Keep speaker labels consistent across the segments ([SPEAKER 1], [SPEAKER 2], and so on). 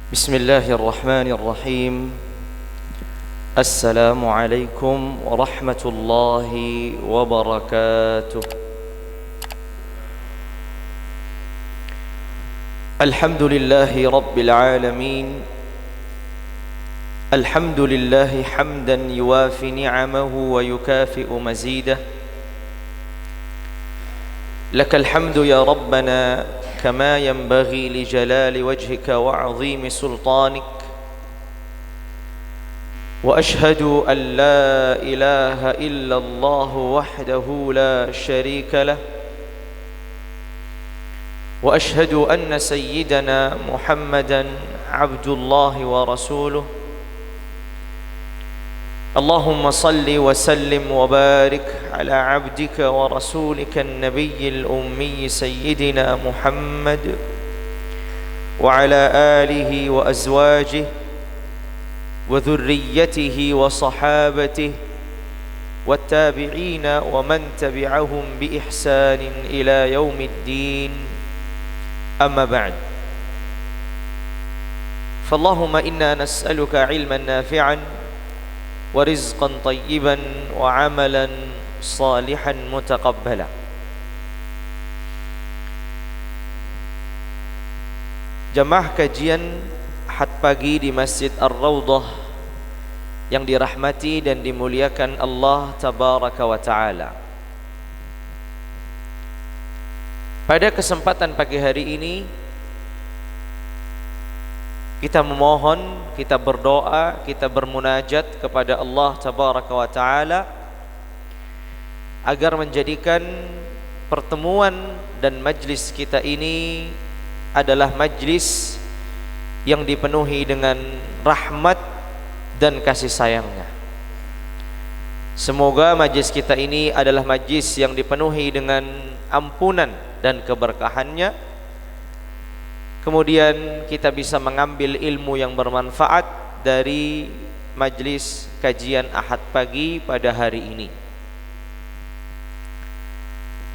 [SPEAKER 1] بسم الله الرحمن الرحيم. السلام عليكم ورحمة الله وبركاته. الحمد لله رب العالمين. الحمد لله حمدا يوافي نعمه ويكافئ مزيده. لك الحمد يا ربنا كما ينبغي لجلال وجهك وعظيم سلطانك، وأشهد أن لا إله إلا الله وحده لا شريك له، وأشهد أن سيدنا محمدا عبد الله ورسوله. اللهم صل وسلم وبارك على عبدك ورسولك النبي الأمي سيدنا محمد وعلى آله وأزواجه وذريته وصحابته والتابعين ومن تبعهم بإحسان إلى يوم الدين. أما بعد، فاللهم إنا نسألك علما نافعا ورزقا طيبا وعملا صالحا متقبلا. Jamaah kajian Ahad pagi di Masjid Ar-Raudhah yang dirahmati dan dimuliakan Allah Tabaraka wa Ta'ala. Pada kesempatan pagi hari ini kita memohon, kita berdoa, kita bermunajat kepada Allah Tabaraka wa Ta'ala agar menjadikan pertemuan dan majlis kita ini adalah majlis yang dipenuhi dengan rahmat dan kasih sayangnya. Semoga majlis kita ini adalah majlis yang dipenuhi dengan ampunan dan keberkahannya. Kemudian kita bisa mengambil ilmu yang bermanfaat dari majlis kajian Ahad pagi pada hari ini.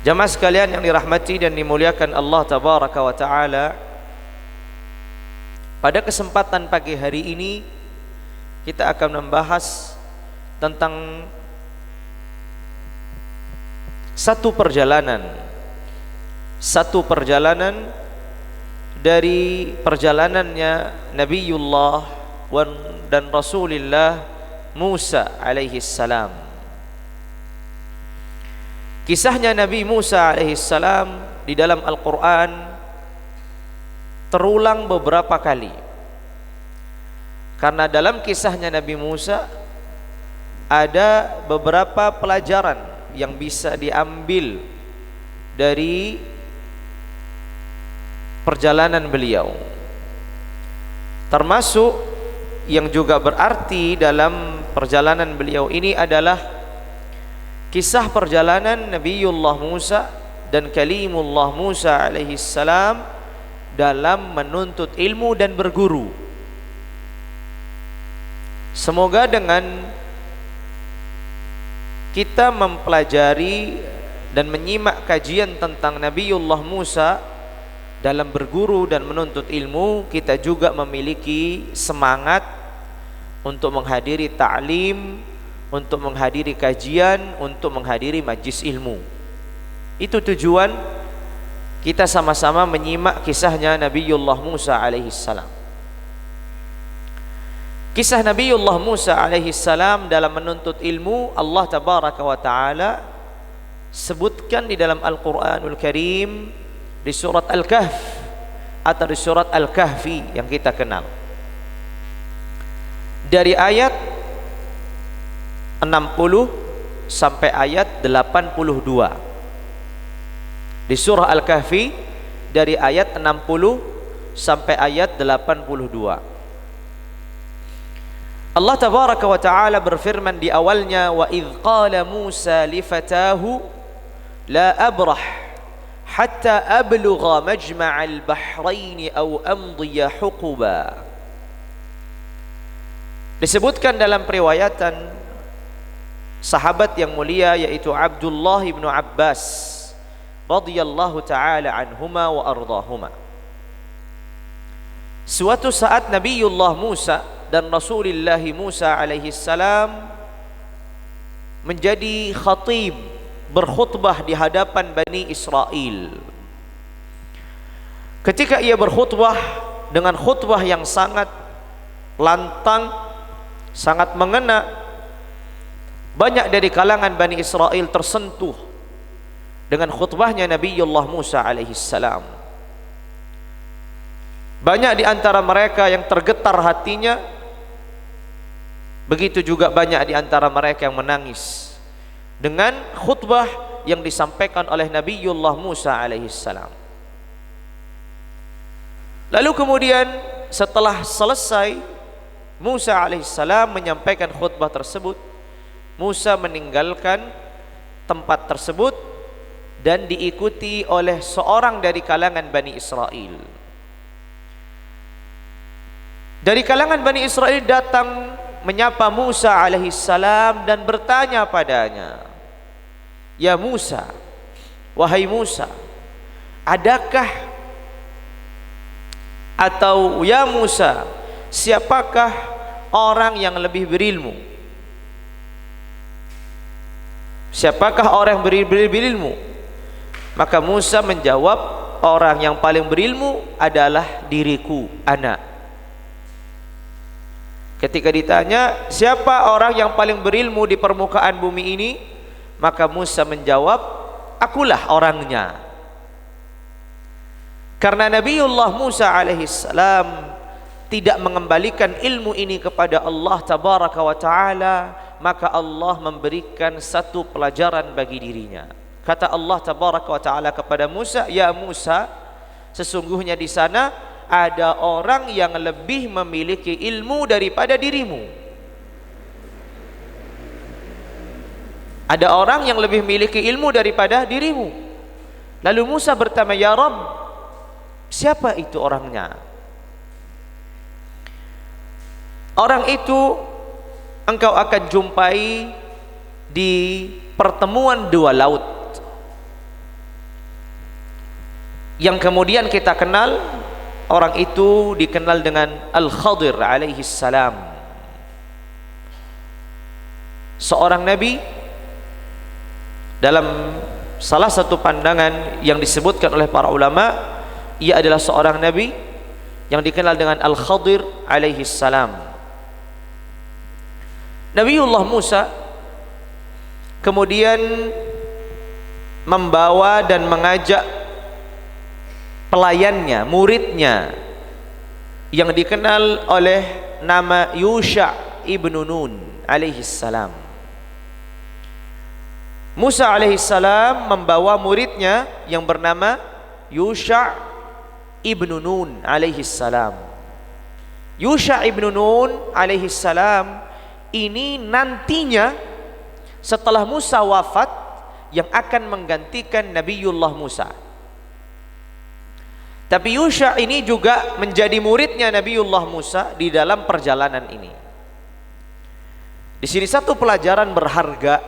[SPEAKER 1] Jamaah sekalian yang dirahmati dan dimuliakan Allah Tabaraka wa Ta'ala, pada kesempatan pagi hari ini kita akan membahas tentang satu perjalanan dari perjalanannya Nabiullah dan Rasulullah Musa alaihi salam. Kisahnya Nabi Musa alaihi salam di dalam Al-Quran terulang beberapa kali, karena dalam kisahnya Nabi Musa ada beberapa pelajaran yang bisa diambil dari perjalanan beliau, termasuk yang juga berarti dalam perjalanan beliau ini adalah kisah perjalanan Nabiullah Musa dan Kalimullah Musa alaihi salam dalam menuntut ilmu dan berguru. Semoga dengan kita mempelajari dan menyimak kajian tentang Nabiullah Musa dalam berguru dan menuntut ilmu, kita juga memiliki semangat untuk menghadiri ta'lim, untuk menghadiri kajian, untuk menghadiri majlis ilmu. Itu tujuan kita sama-sama menyimak kisahnya Nabiullah Musa alaihi salam. Kisah Nabiullah Musa alaihi salam dalam menuntut ilmu, Allah Tabaraka wa Ta'ala sebutkan di dalam Al-Quranul Karim di surat Al-Kahf atau di surat Al-Kahfi yang kita kenal, dari ayat 60 sampai ayat 82. Di surah Al-Kahfi dari ayat 60 sampai ayat 82. Allah Tabaraka wa Ta'ala berfirman di awalnya, wa idh qala Musa li fatahu la abrah hatta ablugha majma'al bahrain aw amdiya huquba. Disebutkan dalam periwayatan sahabat yang mulia yaitu Abdullah ibnu Abbas radhiyallahu taala anhuma wa ardahuma. Suatu saat Nabiullah Musa dan Rasulullah Musa alaihi salam menjadi khatib, berkhutbah di hadapan Bani Israel. Ketika ia berkhutbah dengan khutbah yang sangat lantang, sangat mengena, banyak dari kalangan Bani Israel tersentuh dengan khutbahnya Nabiullah Musa alaihi salam. Banyak di antara mereka yang tergetar hatinya, begitu juga banyak di antara mereka yang menangis dengan khutbah yang disampaikan oleh Nabiullah Musa alaihi salam. Lalu kemudian setelah selesai Musa alaihi salam menyampaikan khutbah tersebut, Musa meninggalkan tempat tersebut dan diikuti oleh seorang dari kalangan Bani Israel. Dari kalangan Bani Israel datang menyapa Musa alaihi salam dan bertanya padanya, "Ya Musa, wahai Musa, adakah atau ya Musa, siapakah orang yang lebih berilmu? Siapakah orang yang berilmu?" Maka Musa menjawab, "Orang yang paling berilmu adalah diriku, anak." Ketika ditanya, "Siapa orang yang paling berilmu di permukaan bumi ini?" Maka Musa menjawab, "Akulah orangnya." Karena Nabiullah Musa alaihi salam tidak mengembalikan ilmu ini kepada Allah tabaraka wa taala, maka Allah memberikan satu pelajaran bagi dirinya. Kata Allah tabaraka wa taala kepada Musa, "Ya Musa, sesungguhnya di sana ada orang yang lebih memiliki ilmu daripada dirimu." Ada orang yang lebih memiliki ilmu daripada dirimu. Lalu Musa bertanya, "Ya Rabb, siapa itu orangnya?" Orang itu engkau akan jumpai di pertemuan dua laut, yang kemudian kita kenal. Orang itu dikenal dengan Al-Khadir alaihi salam, seorang nabi. Dalam salah satu pandangan yang disebutkan oleh para ulama, ia adalah seorang nabi yang dikenal dengan Al-Khadir alaihi salam. Nabiullah Musa kemudian membawa dan mengajak pelayannya, muridnya yang dikenal oleh nama Yusha ibnu Nun alaihi salam. Musa alaihi salam membawa muridnya yang bernama Yusha ibnu Nun alaihi salam. Yusha ibnu Nun alaihi salam ini nantinya setelah Musa wafat yang akan menggantikan Nabiullah Musa. Tapi Yusha ini juga menjadi muridnya Nabiullah Musa di dalam perjalanan ini. Di sini satu pelajaran berharga.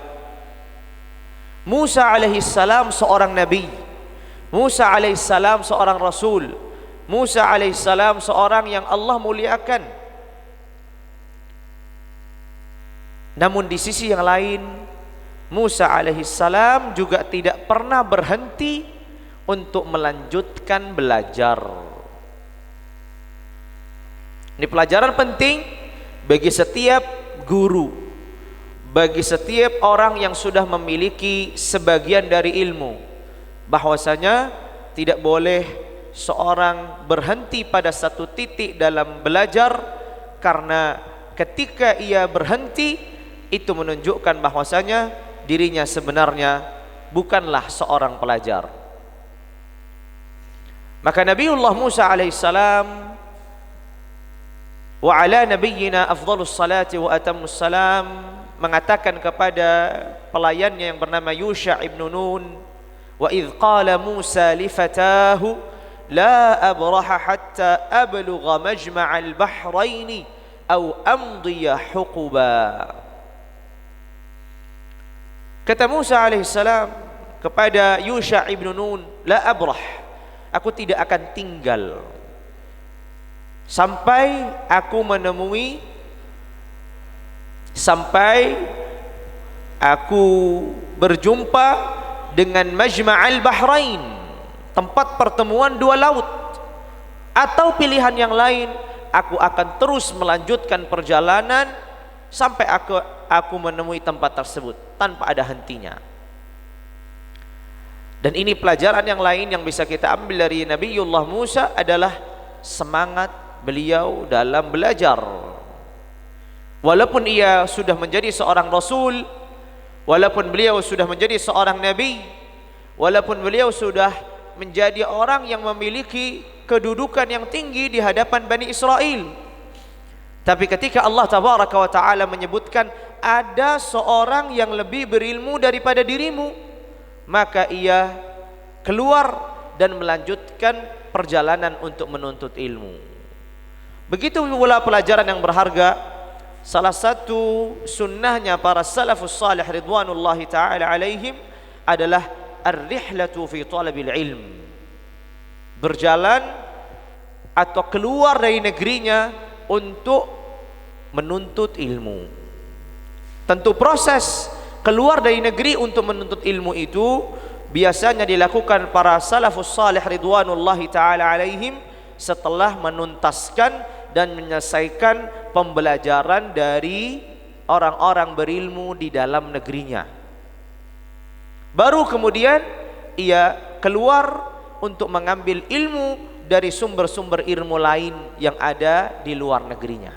[SPEAKER 1] Musa alaihissalam seorang nabi, Musa alaihissalam seorang rasul, Musa alaihissalam seorang yang Allah muliakan. Namun di sisi yang lain, Musa alaihissalam juga tidak pernah berhenti untuk melanjutkan belajar. Ini pelajaran penting bagi setiap guru, bagi setiap orang yang sudah memiliki sebagian dari ilmu, bahwasanya tidak boleh seorang berhenti pada satu titik dalam belajar, karena ketika ia berhenti itu menunjukkan bahwasanya dirinya sebenarnya bukanlah seorang pelajar. Maka Nabiullah Musa alaihissalam wa ala nabiyyina afdhalus salati wa atammus salam mengatakan kepada pelayannya yang bernama Yusha ibnu Nun, "Wa idh qala Musa li fatahu la abraha hatta ablugha majma'al bahraini aw amdiya huquba." Kata Musa alaihissalam kepada Yusha ibnu Nun, "La abrah, aku tidak akan tinggal sampai aku berjumpa dengan Majma'al Bahrain, tempat pertemuan dua laut. Atau pilihan yang lain, aku akan terus melanjutkan perjalanan sampai aku menemui tempat tersebut tanpa ada hentinya. Dan ini pelajaran yang lain yang bisa kita ambil dari Nabiullah Musa adalah semangat beliau dalam belajar. Walaupun ia sudah menjadi seorang rasul, walaupun beliau sudah menjadi seorang nabi, walaupun beliau sudah menjadi orang yang memiliki kedudukan yang tinggi di hadapan Bani Israel, tapi ketika Allah Tabaraka wa Ta'ala menyebutkan ada seorang yang lebih berilmu daripada dirimu, maka ia keluar dan melanjutkan perjalanan untuk menuntut ilmu. Begitu pula pelajaran yang berharga. Salah satu sunnahnya para salafus salih ridwanullahi ta'ala alaihim adalah ar-rihlatu fi talabil ilm, berjalan atau keluar dari negerinya untuk menuntut ilmu. Tentu proses keluar dari negeri untuk menuntut ilmu itu biasanya dilakukan para salafus salih ridwanullahi ta'ala alaihim setelah menuntaskan dan menyelesaikan pembelajaran dari orang-orang berilmu di dalam negerinya. Baru kemudian ia keluar untuk mengambil ilmu dari sumber-sumber ilmu lain yang ada di luar negerinya.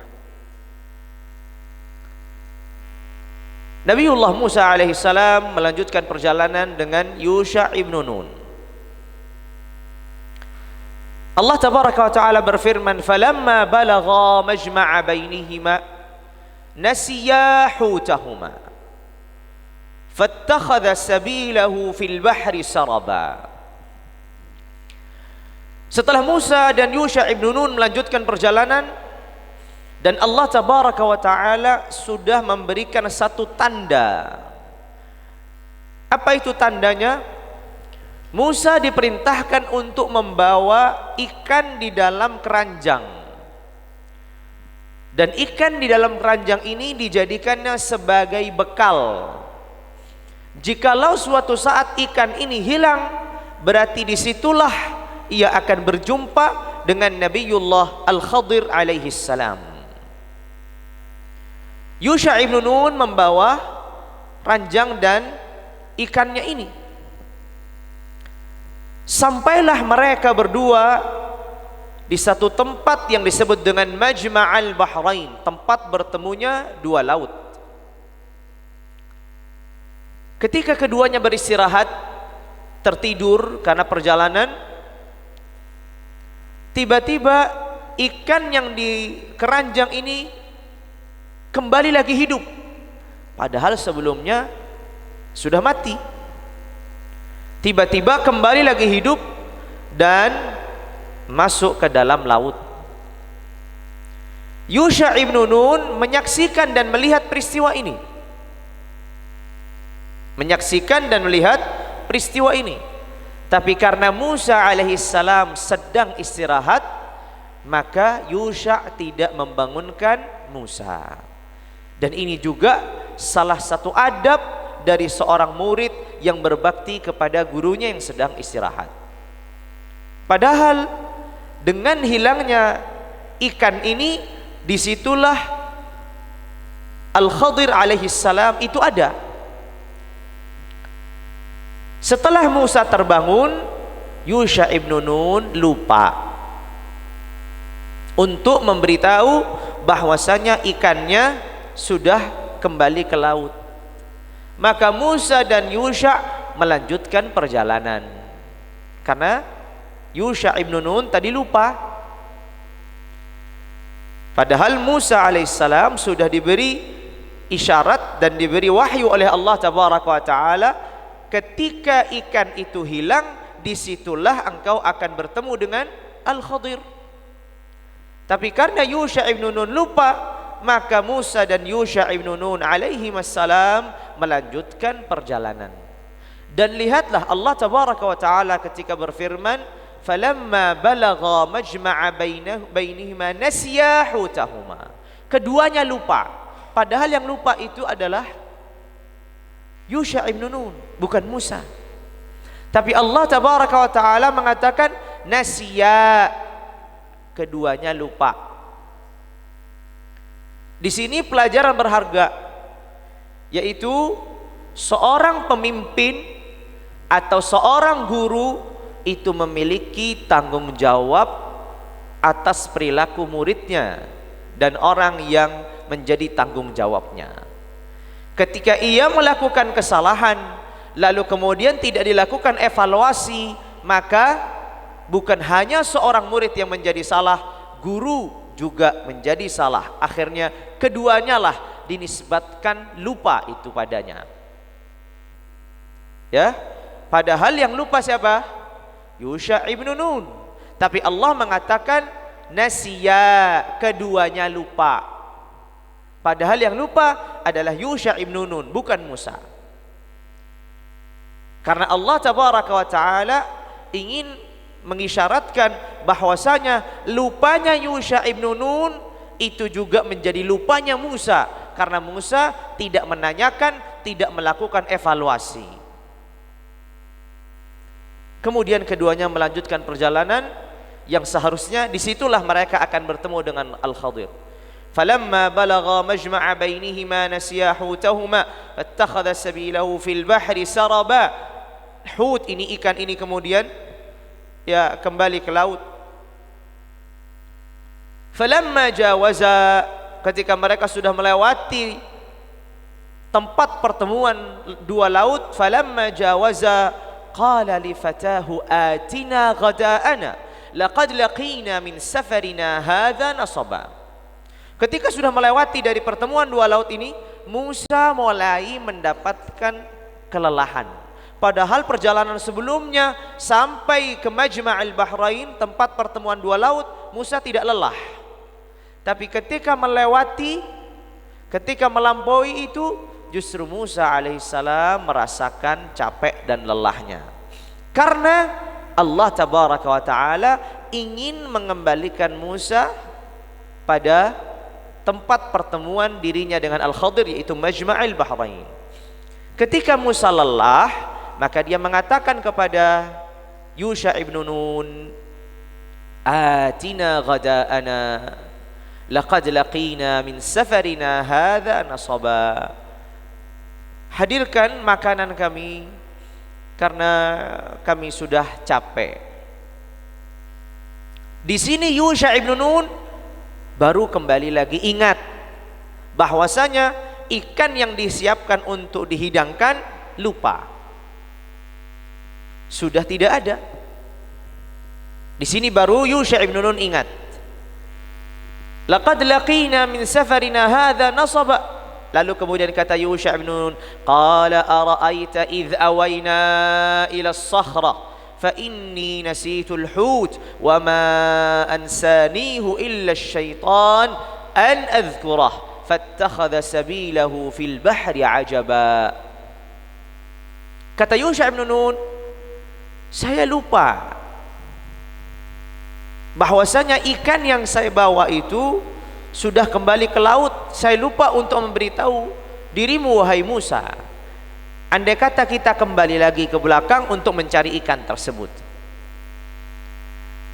[SPEAKER 1] Nabiullah Musa alaihissalam melanjutkan perjalanan dengan Yusha ibn Nun. Allah Tabaraka wa Ta'ala berfirman, "Falamma balagha majma'a bainihima nasiya hutahuma fattakhadha sabilahu fil bahri saraba." Setelah Musa dan Yusha ibn Nun melanjutkan perjalanan dan Allah Tabaraka wa Ta'ala sudah memberikan satu tanda. Apa itu tandanya? Musa diperintahkan untuk membawa ikan di dalam keranjang, dan ikan di dalam keranjang ini dijadikannya sebagai bekal. Jikalau suatu saat ikan ini hilang, berarti disitulah ia akan berjumpa dengan Nabiullah Al-Khadir alaihi salam. Yusha ibn Nun membawa ranjang dan ikannya ini. Sampailah mereka berdua di satu tempat yang disebut dengan Majma'al Bahrain, tempat bertemunya dua laut. Ketika keduanya beristirahat, tertidur karena perjalanan, tiba-tiba ikan yang di keranjang ini kembali lagi hidup, padahal sebelumnya sudah mati. Tiba-tiba kembali lagi hidup dan masuk ke dalam laut. Yusha ibn Nun menyaksikan dan melihat peristiwa ini. Tapi karena Musa alaihissalam sedang istirahat, maka Yusha tidak membangunkan Musa. Dan ini juga salah satu adab dari seorang murid yang berbakti kepada gurunya yang sedang istirahat. Padahal dengan hilangnya ikan ini, disitulah Al-Khadir alaihi salam itu ada. Setelah Musa terbangun, Yusha ibn Nun lupa untuk memberitahu bahwasanya ikannya sudah kembali ke laut. Maka Musa dan Yusha melanjutkan perjalanan karena Yusha ibn Nun tadi lupa. Padahal Musa alaihissalam sudah diberi isyarat dan diberi wahyu oleh Allah Tabaraka wa Ta'ala, ketika ikan itu hilang, disitulah engkau akan bertemu dengan Al-Khadir. Tapi karena Yusha ibn Nun lupa, maka Musa dan Yusha ibn Nun alaihi wassalam melanjutkan perjalanan. Dan lihatlah Allah Tabaraka wa Ta'ala ketika berfirman, falamma balagha majma'a bainihima nasiya hutahuma. Keduanya lupa. Padahal yang lupa itu adalah Yusha ibn Nun, bukan Musa. Tapi Allah tabaraka wa taala mengatakan nasiya, keduanya lupa. Di sini pelajaran berharga, yaitu seorang pemimpin atau seorang guru itu memiliki tanggung jawab atas perilaku muridnya dan orang yang menjadi tanggung jawabnya. Ketika ia melakukan kesalahan lalu kemudian tidak dilakukan evaluasi, maka bukan hanya seorang murid yang menjadi salah, guru juga menjadi salah. Akhirnya keduanya lah dinisbatkan lupa itu padanya. Ya, padahal yang lupa siapa? Yusha ibn Nun. Tapi Allah mengatakan nasiya, keduanya lupa. Padahal yang lupa adalah Yusha ibn Nun, bukan Musa. Karena Allah tabaraka wa taala ingin mengisyaratkan bahwasanya lupanya Yusha ibn Nun itu juga menjadi lupanya Musa, karena Musa tidak menanyakan, tidak melakukan evaluasi. Kemudian keduanya melanjutkan perjalanan yang seharusnya disitulah mereka akan bertemu dengan Al-Khadir. Falamma balagha majma'a bainihima nasiya hutahuma fattakhadha sabilahu fil bahri saraba. Hut ini, ikan ini kemudian ya kembali ke laut. Falamma jawaza, ketika mereka sudah melewati tempat pertemuan dua laut, falamma jawaza qala li fatahu atina ghada'ana laqad laqina min safarina hadha nasaba. Ketika sudah melewati dari pertemuan dua laut ini, Musa mulai mendapatkan kelelahan. Padahal perjalanan sebelumnya sampai ke Majma'il Bahrain, tempat pertemuan dua laut, Musa tidak lelah. Tapi ketika melewati, ketika melampaui itu, justru Musa alaihissalam merasakan capek dan lelahnya. Karena Allah tabaraka wa ta'ala ingin mengembalikan Musa pada tempat pertemuan dirinya dengan Al-Khadir, yaitu Majma'il Bahrain. Ketika Musa lelah, maka dia mengatakan kepada Yusha ibn Nun, atina ghada'ana laqad laqina min safarina hadha nasaba. Hadirkan makanan kami karena kami sudah capek. Di sini Yusha ibn Nun baru kembali lagi ingat bahwasanya ikan yang disiapkan untuk dihidangkan lupa, sudah tidak ada. Di sini baru Yusha ibn Nun ingat. Laqad laqina min safarina hadha nasaba. Lalu kemudian kata Yusha ibn Nun, qala ara'aita idh awayna ila as-sakhra fa inni nasitu al-hut wa ma ansanihu illa asy-syaitan an adhkurah fattakhadha sabilahu fil bahri ajaba. Kata Yusha ibn Nun, saya lupa bahwasanya ikan yang saya bawa itu sudah kembali ke laut. Saya lupa untuk memberitahu dirimu wahai Musa. Andai kata kita kembali lagi ke belakang untuk mencari ikan tersebut.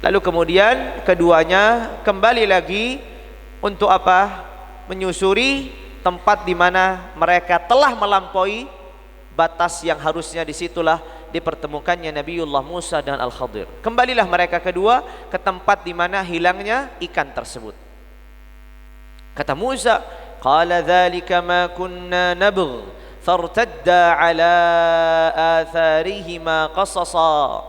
[SPEAKER 1] Lalu kemudian keduanya kembali lagi untuk apa? Menyusuri tempat di mana mereka telah melampaui batas yang harusnya disitulah dipertemukannya Nabiullah Musa dan Al-Khadir. Kembalilah mereka kedua ke tempat di mana hilangnya ikan tersebut. Kata Musa, qala dzalika ma kunna nabgh fartadda ala atharihima qasasa.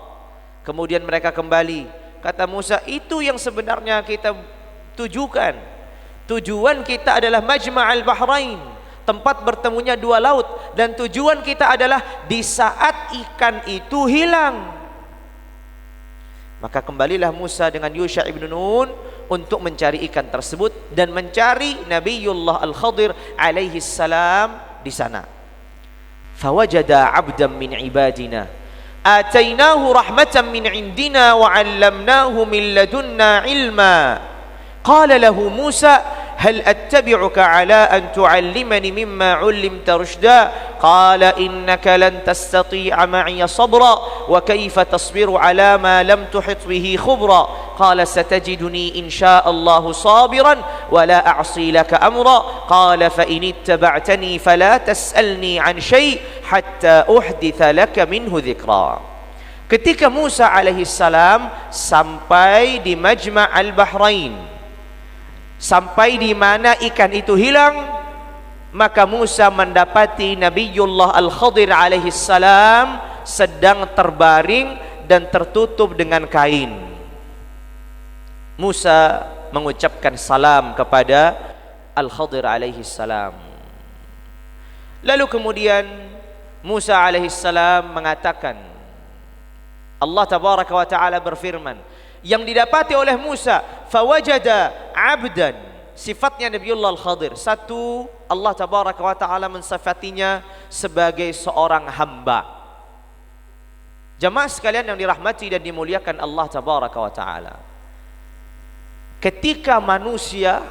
[SPEAKER 1] Kemudian mereka kembali. Kata Musa, itu yang sebenarnya kita tujukan. Tujuan kita adalah Majma'al Bahrain, tempat bertemunya dua laut, dan tujuan kita adalah di saat ikan itu hilang. Maka kembalilah Musa dengan Yusha ibn Nun untuk mencari ikan tersebut dan mencari Nabiullah Al-Khadir alaihi salam di sana. Fawajada 'abdan min ibadina atainahu rahmatan min indina wa 'allamnahu min ladunna ilma. Qala lahu Musa هل أتبعك على أن تعلمني مما علمت رشدا قال إنك لن تستطيع معي صبرا وكيف تصبر على ما لم تحط به خبرا قال ستجدني إن شاء الله صابرا ولا أعصي لك أمرا قال فإن اتبعتني فلا تسألني عن شيء حتى أحدث لك منه ذكرا. Ketika Musa alaihissalam sampai di Majma' al-Bahrain, sampai di mana ikan itu hilang, maka Musa mendapati Nabiullah Al-Khadir alaihissalam sedang terbaring dan tertutup dengan kain. Musa mengucapkan salam kepada Al-Khadir alaihissalam. Lalu kemudian Musa alaihissalam mengatakan, Allah tabaraka wa ta'ala berfirman, yang didapati oleh Musa, fawajada abdan, sifatnya Nabiullah Al-Khadir. Satu, Allah tabaraka wa ta'ala mensifatinya sebagai seorang hamba. Jamaah sekalian yang dirahmati dan dimuliakan Allah tabaraka wa ta'ala, ketika manusia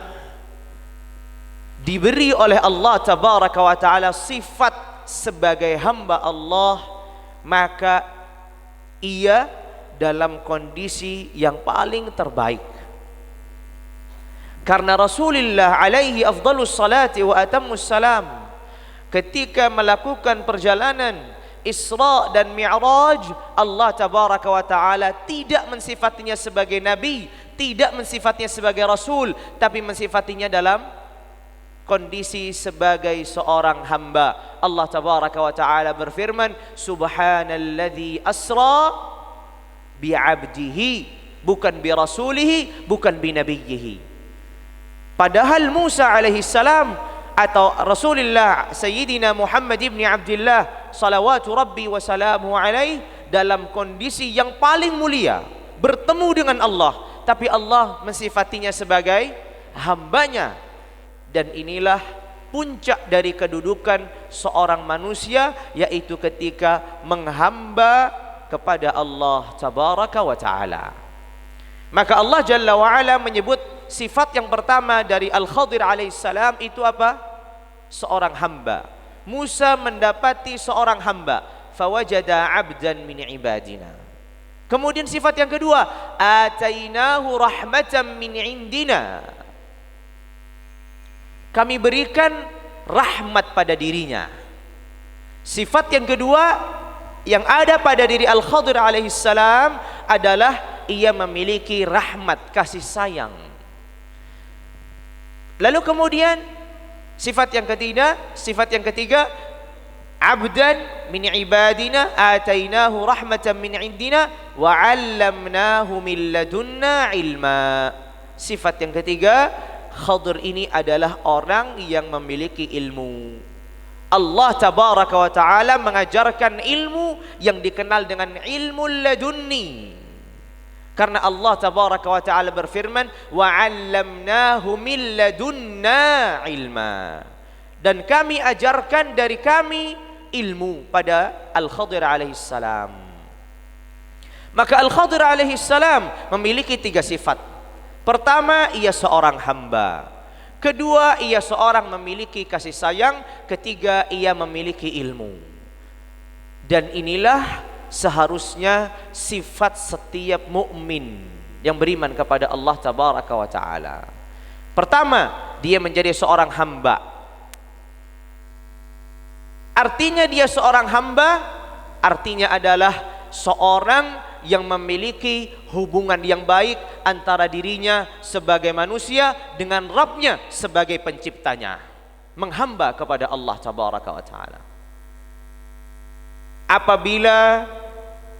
[SPEAKER 1] diberi oleh Allah tabaraka wa ta'ala sifat sebagai hamba Allah, maka ia dalam kondisi yang paling terbaik. Karena Rasulullah alaihi afdalus salati wa atammus salam ketika melakukan perjalanan Isra dan Mi'raj, Allah tabaraka wa ta'ala tidak mensifatinya sebagai nabi, tidak mensifatinya sebagai rasul, tapi mensifatinya dalam kondisi sebagai seorang hamba. Allah tabaraka wa ta'ala berfirman, subhanalladzi asra bi'abdihi, bukan bi rasulihi, bukan bi nabiyyihi. Padahal Musa alaihissalam atau Rasulullah Sayyidina Muhammad ibn Abdullah salawatu rabbi wa salamu alaih dalam kondisi yang paling mulia, bertemu dengan Allah, tapi Allah mensifatinya sebagai hambanya. Dan inilah puncak dari kedudukan seorang manusia, yaitu ketika menghamba kepada Allah tabaraka wa ta'ala. Maka Allah jalla wa ala menyebut sifat yang pertama dari Al-Khadir alaihissalam itu apa? Seorang hamba. Musa mendapati seorang hamba, fawajada abdan min ibadina. Kemudian sifat yang kedua, atainahu rahmatan min indina, kami berikan rahmat pada dirinya. Sifat yang kedua yang ada pada diri Al-Khadir alaihissalam adalah ia memiliki rahmat, kasih sayang. Lalu kemudian sifat yang ketiga, abdan min ibadina atainahu rahmatan min indina wa 'allamnahu min ladunna ilma. Sifat yang ketiga, Khadir ini adalah orang yang memiliki ilmu. Allah tabaraka wa ta'ala mengajarkan ilmu yang dikenal dengan ilmu ladunni. Karena Allah tabaraka wa ta'ala berfirman, wa 'allamnahu min ladunna ilma, dan kami ajarkan dari kami ilmu pada Al-Khadir alaihissalam. Maka Al-Khadir alaihissalam memiliki tiga sifat. Pertama, ia seorang hamba. Kedua, ia seorang memiliki kasih sayang. Ketiga, ia memiliki ilmu. Dan inilah seharusnya sifat setiap mukmin yang beriman kepada Allah tabaraka wa ta'ala. Pertama, dia menjadi seorang hamba. Artinya dia seorang hamba, artinya adalah seorang yang memiliki hubungan yang baik antara dirinya sebagai manusia dengan Rabbnya sebagai penciptanya, menghamba kepada Allah tabaraka wa ta'ala. Apabila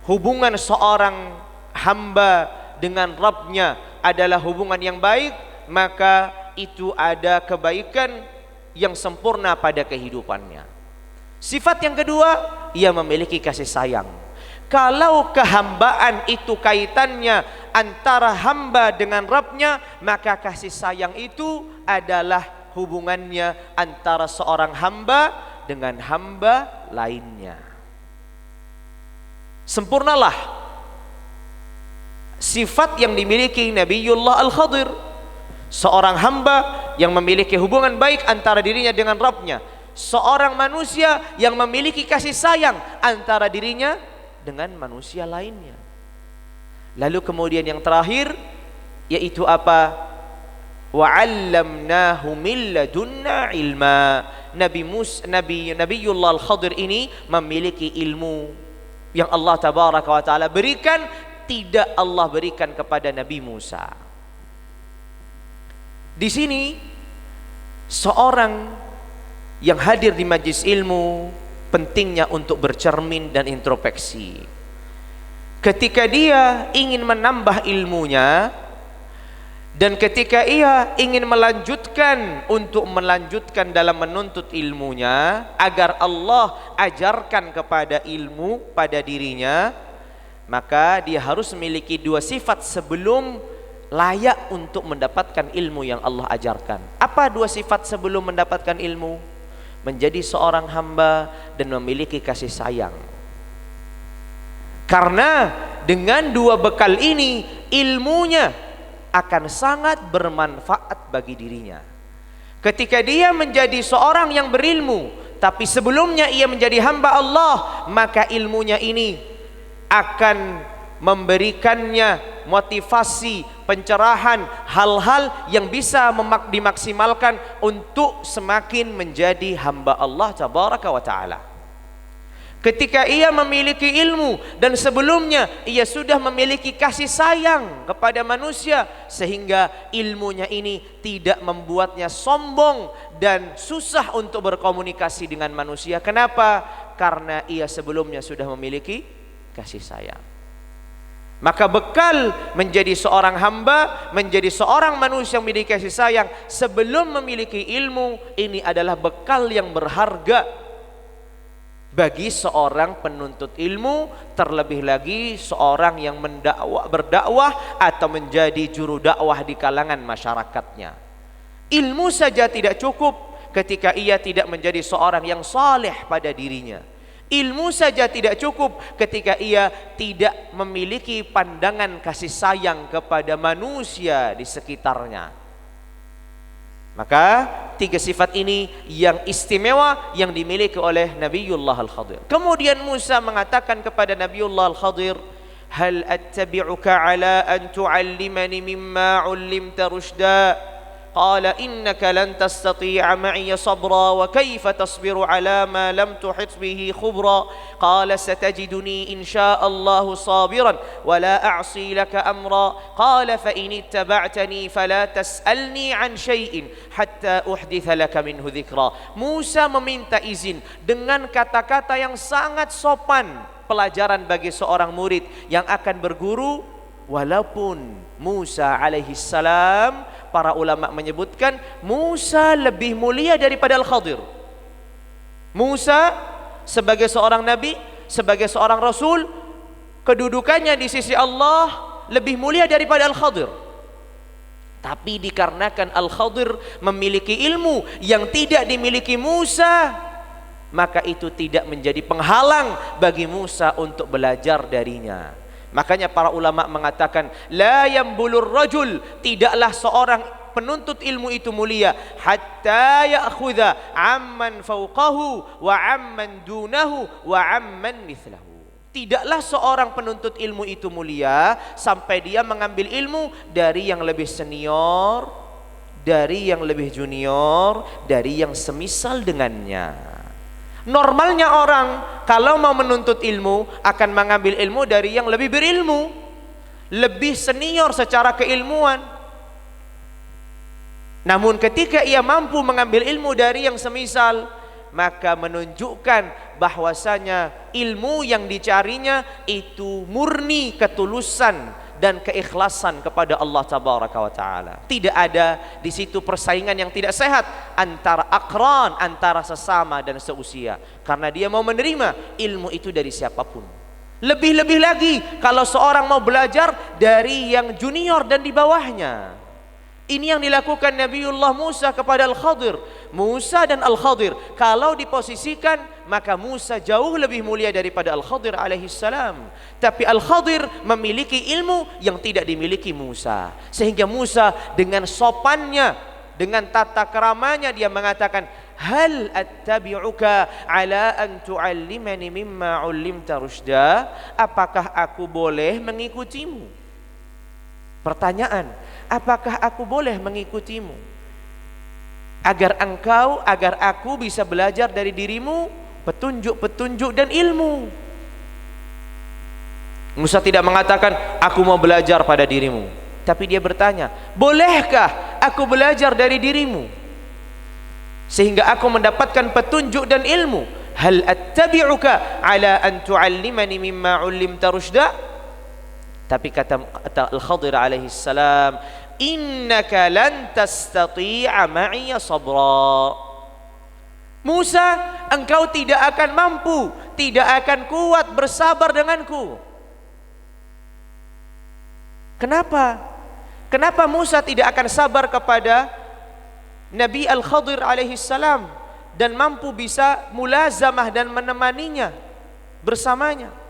[SPEAKER 1] hubungan seorang hamba dengan Rabbnya adalah hubungan yang baik, maka itu ada kebaikan yang sempurna pada kehidupannya. Sifat yang kedua, ia memiliki kasih sayang. Kalau kehambaan itu kaitannya antara hamba dengan Rabbnya, maka kasih sayang itu adalah hubungannya antara seorang hamba dengan hamba lainnya. Sempurnalah sifat yang dimiliki Nabiullah Al-Khadir, seorang hamba yang memiliki hubungan baik antara dirinya dengan Rabbnya, seorang manusia yang memiliki kasih sayang antara dirinya dengan manusia lainnya. Lalu kemudian yang terakhir yaitu apa? Wa 'allamnahu min ladunna ilma. Nabiullah Al-Khadir ini memiliki ilmu yang Allah tabaraka wa taala berikan, tidak Allah berikan kepada Nabi Musa. Di sini seorang yang hadir di majlis ilmu pentingnya untuk bercermin dan introspeksi. Ketika dia ingin menambah ilmunya dan ketika ia ingin melanjutkan dalam menuntut ilmunya agar Allah ajarkan kepada ilmu pada dirinya, maka dia harus memiliki dua sifat sebelum layak untuk mendapatkan ilmu yang Allah ajarkan. Apa dua sifat sebelum mendapatkan ilmu? Menjadi seorang hamba dan memiliki kasih sayang. Karena dengan dua bekal ini ilmunya akan sangat bermanfaat bagi dirinya. Ketika dia menjadi seorang yang berilmu, tapi sebelumnya ia menjadi hamba Allah, maka ilmunya ini akan memberikannya motivasi, pencerahan, hal-hal yang bisa dimaksimalkan untuk semakin menjadi hamba Allah tabaraka wa ta'ala. Ketika ia memiliki ilmu dan sebelumnya ia sudah memiliki kasih sayang kepada manusia, sehingga ilmunya ini tidak membuatnya sombong dan susah untuk berkomunikasi dengan manusia. Kenapa? Karena ia sebelumnya sudah memiliki kasih sayang. Maka bekal menjadi seorang hamba, menjadi seorang manusia yang memiliki kasih sayang sebelum memiliki ilmu, ini adalah bekal yang berharga bagi seorang penuntut ilmu, terlebih lagi seorang yang berdakwah atau menjadi juru dakwah di kalangan masyarakatnya. Ilmu saja tidak cukup ketika ia tidak menjadi seorang yang saleh pada dirinya. Ilmu saja tidak cukup ketika ia tidak memiliki pandangan kasih sayang kepada manusia di sekitarnya. Maka tiga sifat ini yang istimewa yang dimiliki oleh Nabiullah Al-Khadir. Kemudian Musa mengatakan kepada Nabiullah Al-Khadir, "Hal attabi'uka ala an tu'allimani mimma 'ullimta rushda?" Qala innaka lan tastati'a ma'iya sabra wa kayfa tasbiru ala ma lam tuhit bihi khubra. Qala satajiduni insya'allahu sabiran wa la a'si laka amra. Qala fa in ittaba'tani fala tas'alni an syai'in hatta uhditha laka minhu dhikra. Musa meminta izin dengan kata-kata yang sangat sopan, pelajaran bagi seorang murid yang akan berguru. Walaupun Musa alaihi salam, para ulama menyebutkan Musa lebih mulia daripada Al-Khadir. Musa sebagai seorang nabi, sebagai seorang rasul, kedudukannya di sisi Allah lebih mulia daripada Al-Khadir. Tapi dikarenakan Al-Khadir memiliki ilmu yang tidak dimiliki Musa, maka itu tidak menjadi penghalang bagi Musa untuk belajar darinya. Makanya para ulama mengatakan la yambulur rajul, tidaklah seorang penuntut ilmu itu mulia hatta ya'khudha amman fawqahu wa amman dunahu wa amman mithlahu. Tidaklah seorang penuntut ilmu itu mulia sampai dia mengambil ilmu dari yang lebih senior, dari yang lebih junior, dari yang semisal dengannya. Normalnya orang kalau mau menuntut ilmu akan mengambil ilmu dari yang lebih berilmu, lebih senior secara keilmuan. Namun ketika ia mampu mengambil ilmu dari yang semisal, maka menunjukkan bahwasanya ilmu yang dicarinya itu murni ketulusan dan keikhlasan kepada Allah tabaraka wa taala. Tidak ada di situ persaingan yang tidak sehat antara akran, antara sesama dan seusia, karena dia mau menerima ilmu itu dari siapapun. Lebih-lebih lagi kalau seorang mau belajar dari yang junior dan di bawahnya. Ini yang dilakukan Nabiullah Musa kepada Al-Khadir. Musa dan Al-Khadir, kalau diposisikan, maka Musa jauh lebih mulia daripada Al-Khadir alaihi salam. Tapi Al-Khadir memiliki ilmu yang tidak dimiliki Musa. Sehingga Musa dengan sopannya, dengan tata keramanya, dia mengatakan, hal attabi'uka ala an tu'allimani mimma 'ullimta rusyda? Apakah aku boleh mengikutimu? Pertanyaan, apakah aku boleh mengikutimu agar aku bisa belajar dari dirimu petunjuk-petunjuk dan ilmu? Musa tidak mengatakan aku mau belajar pada dirimu, tapi dia bertanya, bolehkah aku belajar dari dirimu sehingga aku mendapatkan petunjuk dan ilmu? Hal attabi'uka ala an tu'allimani mimma 'ullimta rusyda? Tapi kata Al-Khadir alaihi salam, innaka lan tastati'a ma'iya sabra. Musa, engkau tidak akan mampu, tidak akan kuat bersabar denganku. Kenapa? Kenapa Musa tidak akan sabar kepada Nabi Al-Khadir alaihi salam dan mampu bisa mulazamah dan menemaninya bersamanya?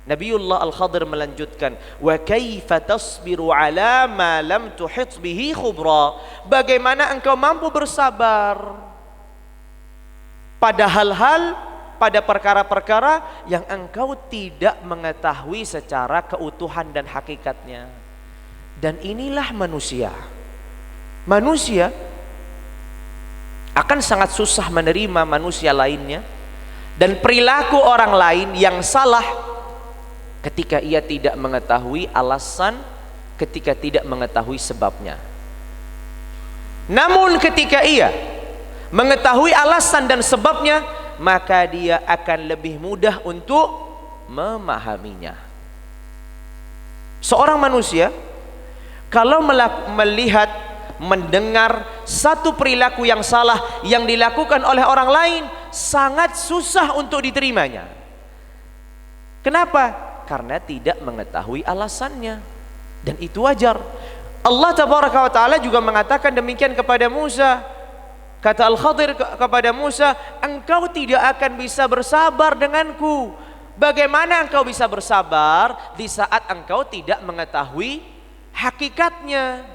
[SPEAKER 1] Nabiullah Al-Khadir melanjutkan, wa kaifa tasbiru ala ma lam tuhit bihi khubra? Bagaimana engkau mampu bersabar pada hal-hal, pada perkara-perkara yang engkau tidak mengetahui secara keutuhan dan hakikatnya? Dan inilah manusia. Manusia akan sangat susah menerima manusia lainnya dan perilaku orang lain yang salah ketika ia tidak mengetahui alasan, ketika tidak mengetahui sebabnya. Namun ketika ia mengetahui alasan dan sebabnya, maka dia akan lebih mudah untuk memahaminya. Seorang manusia kalau melihat, mendengar satu perilaku yang salah yang dilakukan oleh orang lain, sangat susah untuk diterimanya. Kenapa? Karena tidak mengetahui alasannya, dan itu wajar. Allah tabaraka wa ta'ala juga mengatakan demikian kepada Musa. Kata Al-Khadir kepada Musa, engkau tidak akan bisa bersabar denganku. Bagaimana engkau bisa bersabar di saat engkau tidak mengetahui hakikatnya?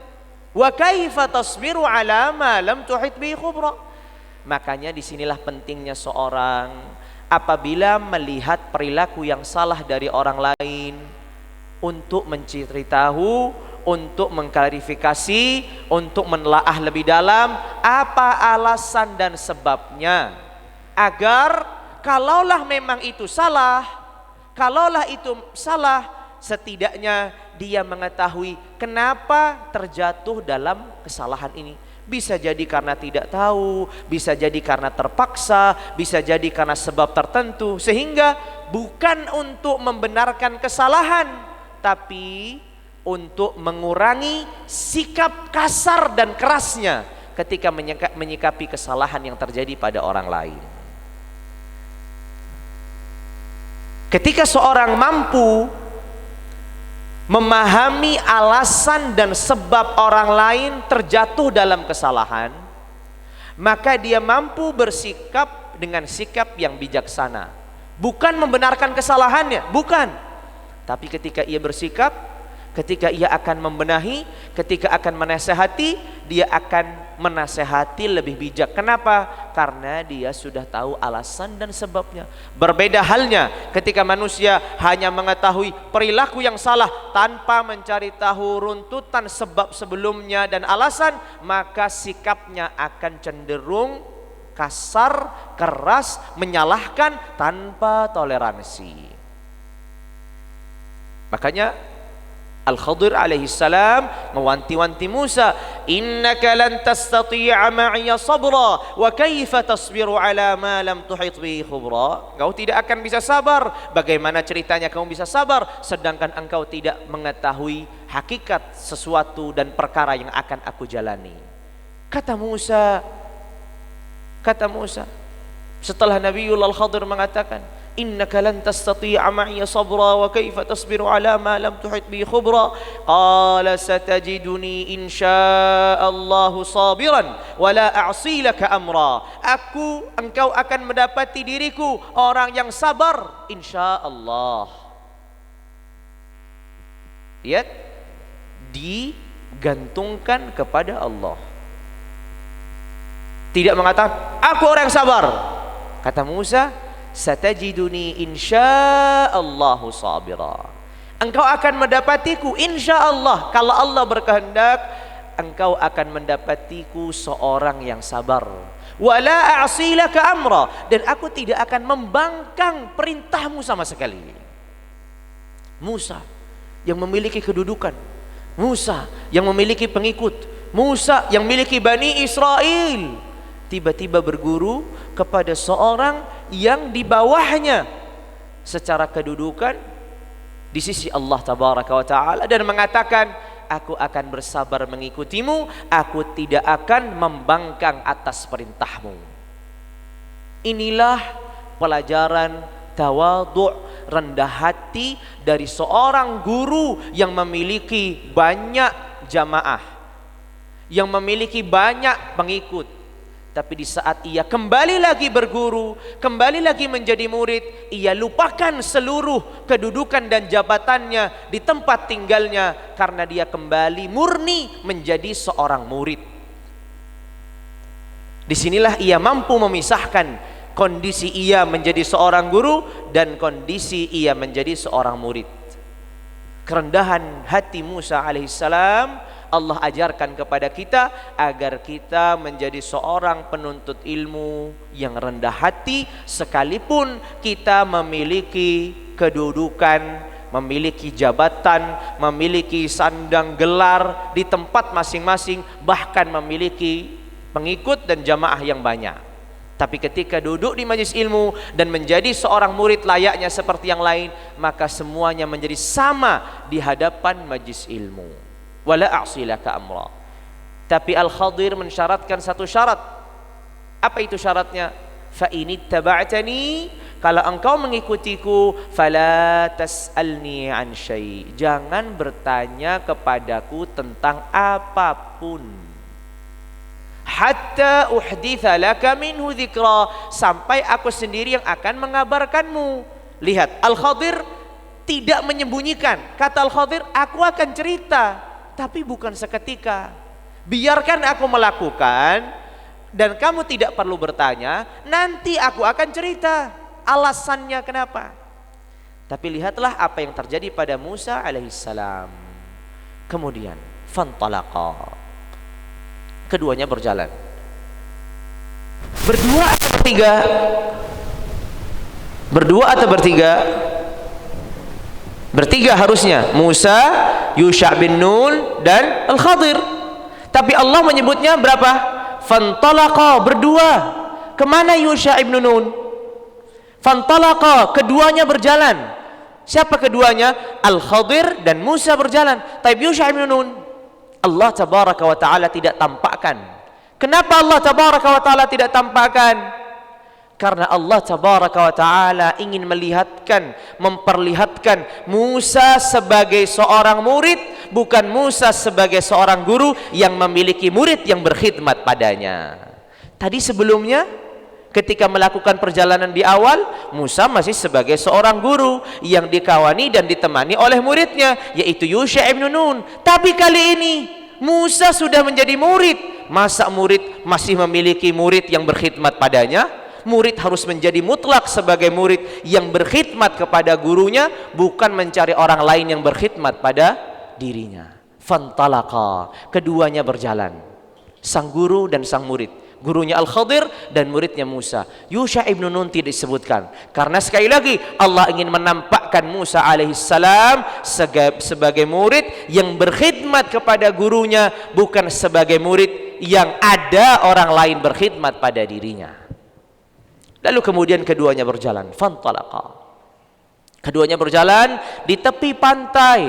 [SPEAKER 1] Wa kaifa tasbiru ala ma lam tuhit bihi khubra? Makanya disinilah pentingnya seorang apabila melihat perilaku yang salah dari orang lain, untuk mencari tahu, untuk mengklarifikasi, untuk menelaah lebih dalam apa alasan dan sebabnya, agar kalaulah memang itu salah, setidaknya dia mengetahui kenapa terjatuh dalam kesalahan ini. Bisa jadi karena tidak tahu, bisa jadi karena terpaksa, bisa jadi karena sebab tertentu, sehingga bukan untuk membenarkan kesalahan, tapi untuk mengurangi sikap kasar dan kerasnya ketika menyikapi kesalahan yang terjadi pada orang lain. Ketika seorang mampu memahami alasan dan sebab orang lain terjatuh dalam kesalahan, maka dia mampu bersikap dengan sikap yang bijaksana. Bukan membenarkan kesalahannya, bukan. Tapi ketika ia bersikap, ketika ia akan membenahi, ketika akan menasehati, dia akan menasehati lebih bijak. Kenapa? Karena dia sudah tahu alasan dan sebabnya. Berbeda halnya ketika manusia hanya mengetahui perilaku yang salah tanpa mencari tahu runtutan sebab sebelumnya dan alasan, maka sikapnya akan cenderung kasar, keras, menyalahkan tanpa toleransi. Makanya Al-Khadir alaihi salam mewanti-wanti Musa, innaka lan tastati'a ma'iya sabra wa kaifa tasbiru ala ma lam tuhit bihi khubra? Engkau tidak akan bisa sabar. Bagaimana ceritanya kamu bisa sabar sedangkan engkau tidak mengetahui hakikat sesuatu dan perkara yang akan aku jalani? Kata Musa, setelah Nabiullah Al-Khadir mengatakan, innaka lan tastati'a ma'iya sabra wa kaifa tasbiru ala ma lam tuhit bi khubra qala satajiduni insya'allahu sabiran wa la a'si laka amra. Engkau akan mendapati diriku orang yang sabar insyaallah. Lihat, digantungkan kepada Allah. Tidak mengatakan aku orang yang sabar. Kata Musa, satajiduni insyaallahu sabira. Engkau akan mendapatiku insyaallah, kalau Allah berkehendak engkau akan mendapatiku seorang yang sabar. Wala a'silaka amra, dan aku tidak akan membangkang perintahmu sama sekali. Musa yang memiliki kedudukan, Musa yang memiliki pengikut, Musa yang memiliki Bani Israel, tiba-tiba berguru kepada seorang yang di bawahnya secara kedudukan di sisi Allah tabaraka wa ta'ala, dan mengatakan aku akan bersabar mengikutimu, aku tidak akan membangkang atas perintahmu. Inilah pelajaran tawadhu', rendah hati dari seorang guru yang memiliki banyak jamaah, yang memiliki banyak pengikut. Tapi di saat ia kembali lagi berguru, kembali lagi menjadi murid, ia lupakan seluruh kedudukan dan jabatannya di tempat tinggalnya, karena dia kembali murni menjadi seorang murid. Disinilah ia mampu memisahkan kondisi ia menjadi seorang guru dan kondisi ia menjadi seorang murid. Kerendahan hati Musa alaihissalam Allah ajarkan kepada kita agar kita menjadi seorang penuntut ilmu yang rendah hati, sekalipun kita memiliki kedudukan, memiliki jabatan, memiliki sandang gelar di tempat masing-masing, bahkan memiliki pengikut dan jamaah yang banyak. Tapi ketika duduk di majelis ilmu dan menjadi seorang murid layaknya seperti yang lain, maka semuanya menjadi sama di hadapan majelis ilmu. Wala a'silaka amra. Tapi Al-Khadir mensyaratkan satu syarat. Apa itu syaratnya? Fa inittaba'tani, kalau engkau mengikutiku, fala tas'alni an syai', jangan bertanya kepadaku tentang apapun. Hatta uhditha laka minhu dzikra, sampai aku sendiri yang akan mengabarkanmu. Lihat, Al-Khadir tidak menyembunyikan. Kata Al-Khadir, aku akan cerita, tapi bukan seketika. Biarkan aku melakukan dan kamu tidak perlu bertanya, nanti aku akan cerita alasannya kenapa. Tapi lihatlah apa yang terjadi pada Musa alaihissalam. Kemudian fantalaqa, keduanya berjalan. Berdua atau bertiga? Berdua atau bertiga? Bertiga harusnya, Musa, Yusha bin Nun dan Al-Khadir. Tapi Allah menyebutnya berapa? Fantalaqa, berdua. Kemana Yusha ibn Nun? Fantalaqa, keduanya berjalan. Siapa keduanya? Al-Khadir dan Musa berjalan. Tapi Yusha ibn Nun, Allah tabaraka wa ta'ala tidak tampakkan. Kenapa Allah tabaraka wa ta'ala tidak tampakkan? Karena Allah tabaraka wa ta'ala ingin memperlihatkan Musa sebagai seorang murid, bukan Musa sebagai seorang guru yang memiliki murid yang berkhidmat padanya. Tadi sebelumnya ketika melakukan perjalanan di awal, Musa masih sebagai seorang guru yang dikawani dan ditemani oleh muridnya, yaitu Yusha ibn Nun. Tapi kali ini Musa sudah menjadi murid. Masa murid masih memiliki murid yang berkhidmat padanya? Murid harus menjadi mutlak sebagai murid yang berkhidmat kepada gurunya, bukan mencari orang lain yang berkhidmat pada dirinya. Fantalaqa, keduanya berjalan, sang guru dan sang murid, gurunya Al-Khadir dan muridnya Musa. Yusha ibn Nun tidak disebutkan, karena sekali lagi Allah ingin menampakkan Musa alaihissalam sebagai murid yang berkhidmat kepada gurunya, bukan sebagai murid yang ada orang lain berkhidmat pada dirinya. Lalu kemudian keduanya berjalan, fantalaqa. Keduanya berjalan di tepi pantai.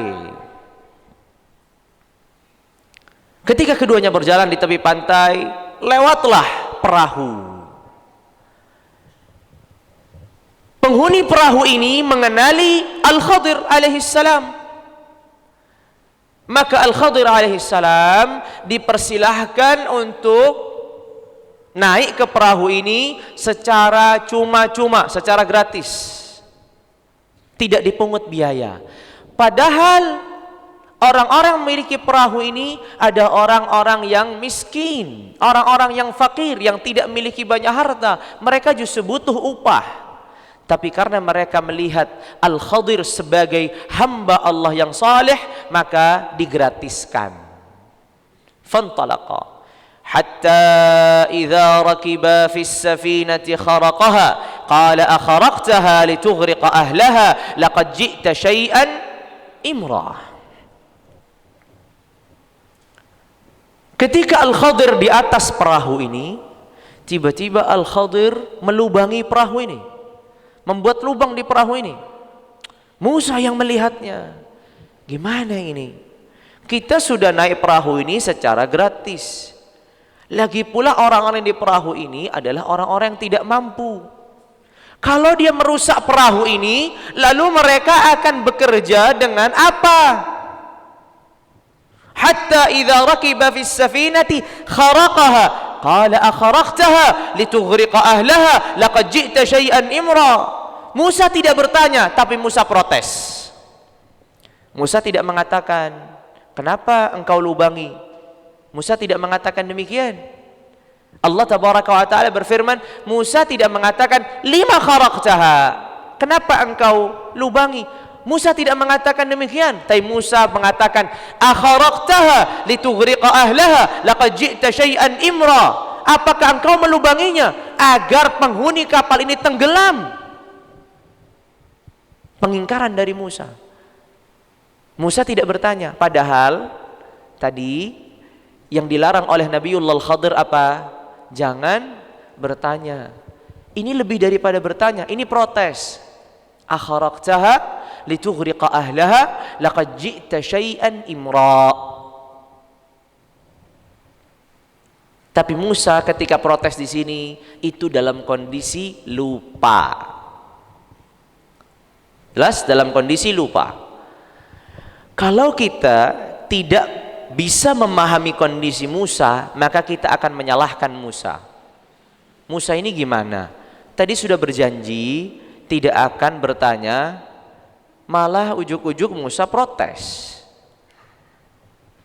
[SPEAKER 1] Ketika keduanya berjalan di tepi pantai, lewatlah perahu. Penghuni perahu ini mengenali Al-Khadir alaihissalam. Maka Al-Khadir alaihissalam dipersilahkan untuk naik ke perahu ini secara cuma-cuma, secara gratis. Tidak dipungut biaya. Padahal orang-orang memiliki perahu ini ada orang-orang yang miskin, orang-orang yang fakir, yang tidak memiliki banyak harta. Mereka justru butuh upah. Tapi karena mereka melihat Al-Khadir sebagai hamba Allah yang saleh, maka digratiskan. Fantalaqa hatta idza rakiba fis safinati kharaqaha qala akharaqtaha litughriqa ahlaha laqad ji'ta syai'an imra. Ketika Al-Khadir di atas perahu ini, tiba-tiba Al-Khadir melubangi perahu ini, membuat lubang di perahu ini. Musa yang melihatnya. Gimana ini? Kita sudah naik perahu ini secara gratis. Lagi pula orang-orang di perahu ini adalah orang-orang yang tidak mampu. Kalau dia merusak perahu ini, lalu mereka akan bekerja dengan apa? Hatta idza rakiba fis safinati kharaqaha qala akharaqtaha litughriqa ahlaha laqad ji'ta syai'an imra. Musa tidak bertanya, tapi Musa protes. Musa tidak mengatakan, "Kenapa engkau lubangi?" Musa tidak mengatakan demikian. Allah tabaraka wa taala berfirman, Musa tidak mengatakan, "Lima kharaqtaha?" Kenapa engkau lubangi? Musa tidak mengatakan demikian, tapi Musa mengatakan, "Akharaqtaha litughriqa ahlaha laqad ji'ta syai'an imra." Apakah engkau melubanginya agar penghuni kapal ini tenggelam? Pengingkaran dari Musa. Musa tidak bertanya, padahal tadi yang dilarang oleh Nabiullah Khadir apa? Jangan bertanya. Ini lebih daripada bertanya, ini protes. Akharaqtaha litughriqa ahlaha laqad ji'ta syai'an imra. Tapi Musa ketika protes di sini itu dalam kondisi lupa. Jelas dalam kondisi lupa. Kalau kita tidak bisa memahami kondisi Musa, maka kita akan menyalahkan Musa. Musa ini gimana? Tadi sudah berjanji tidak akan bertanya, malah ujuk-ujuk Musa protes.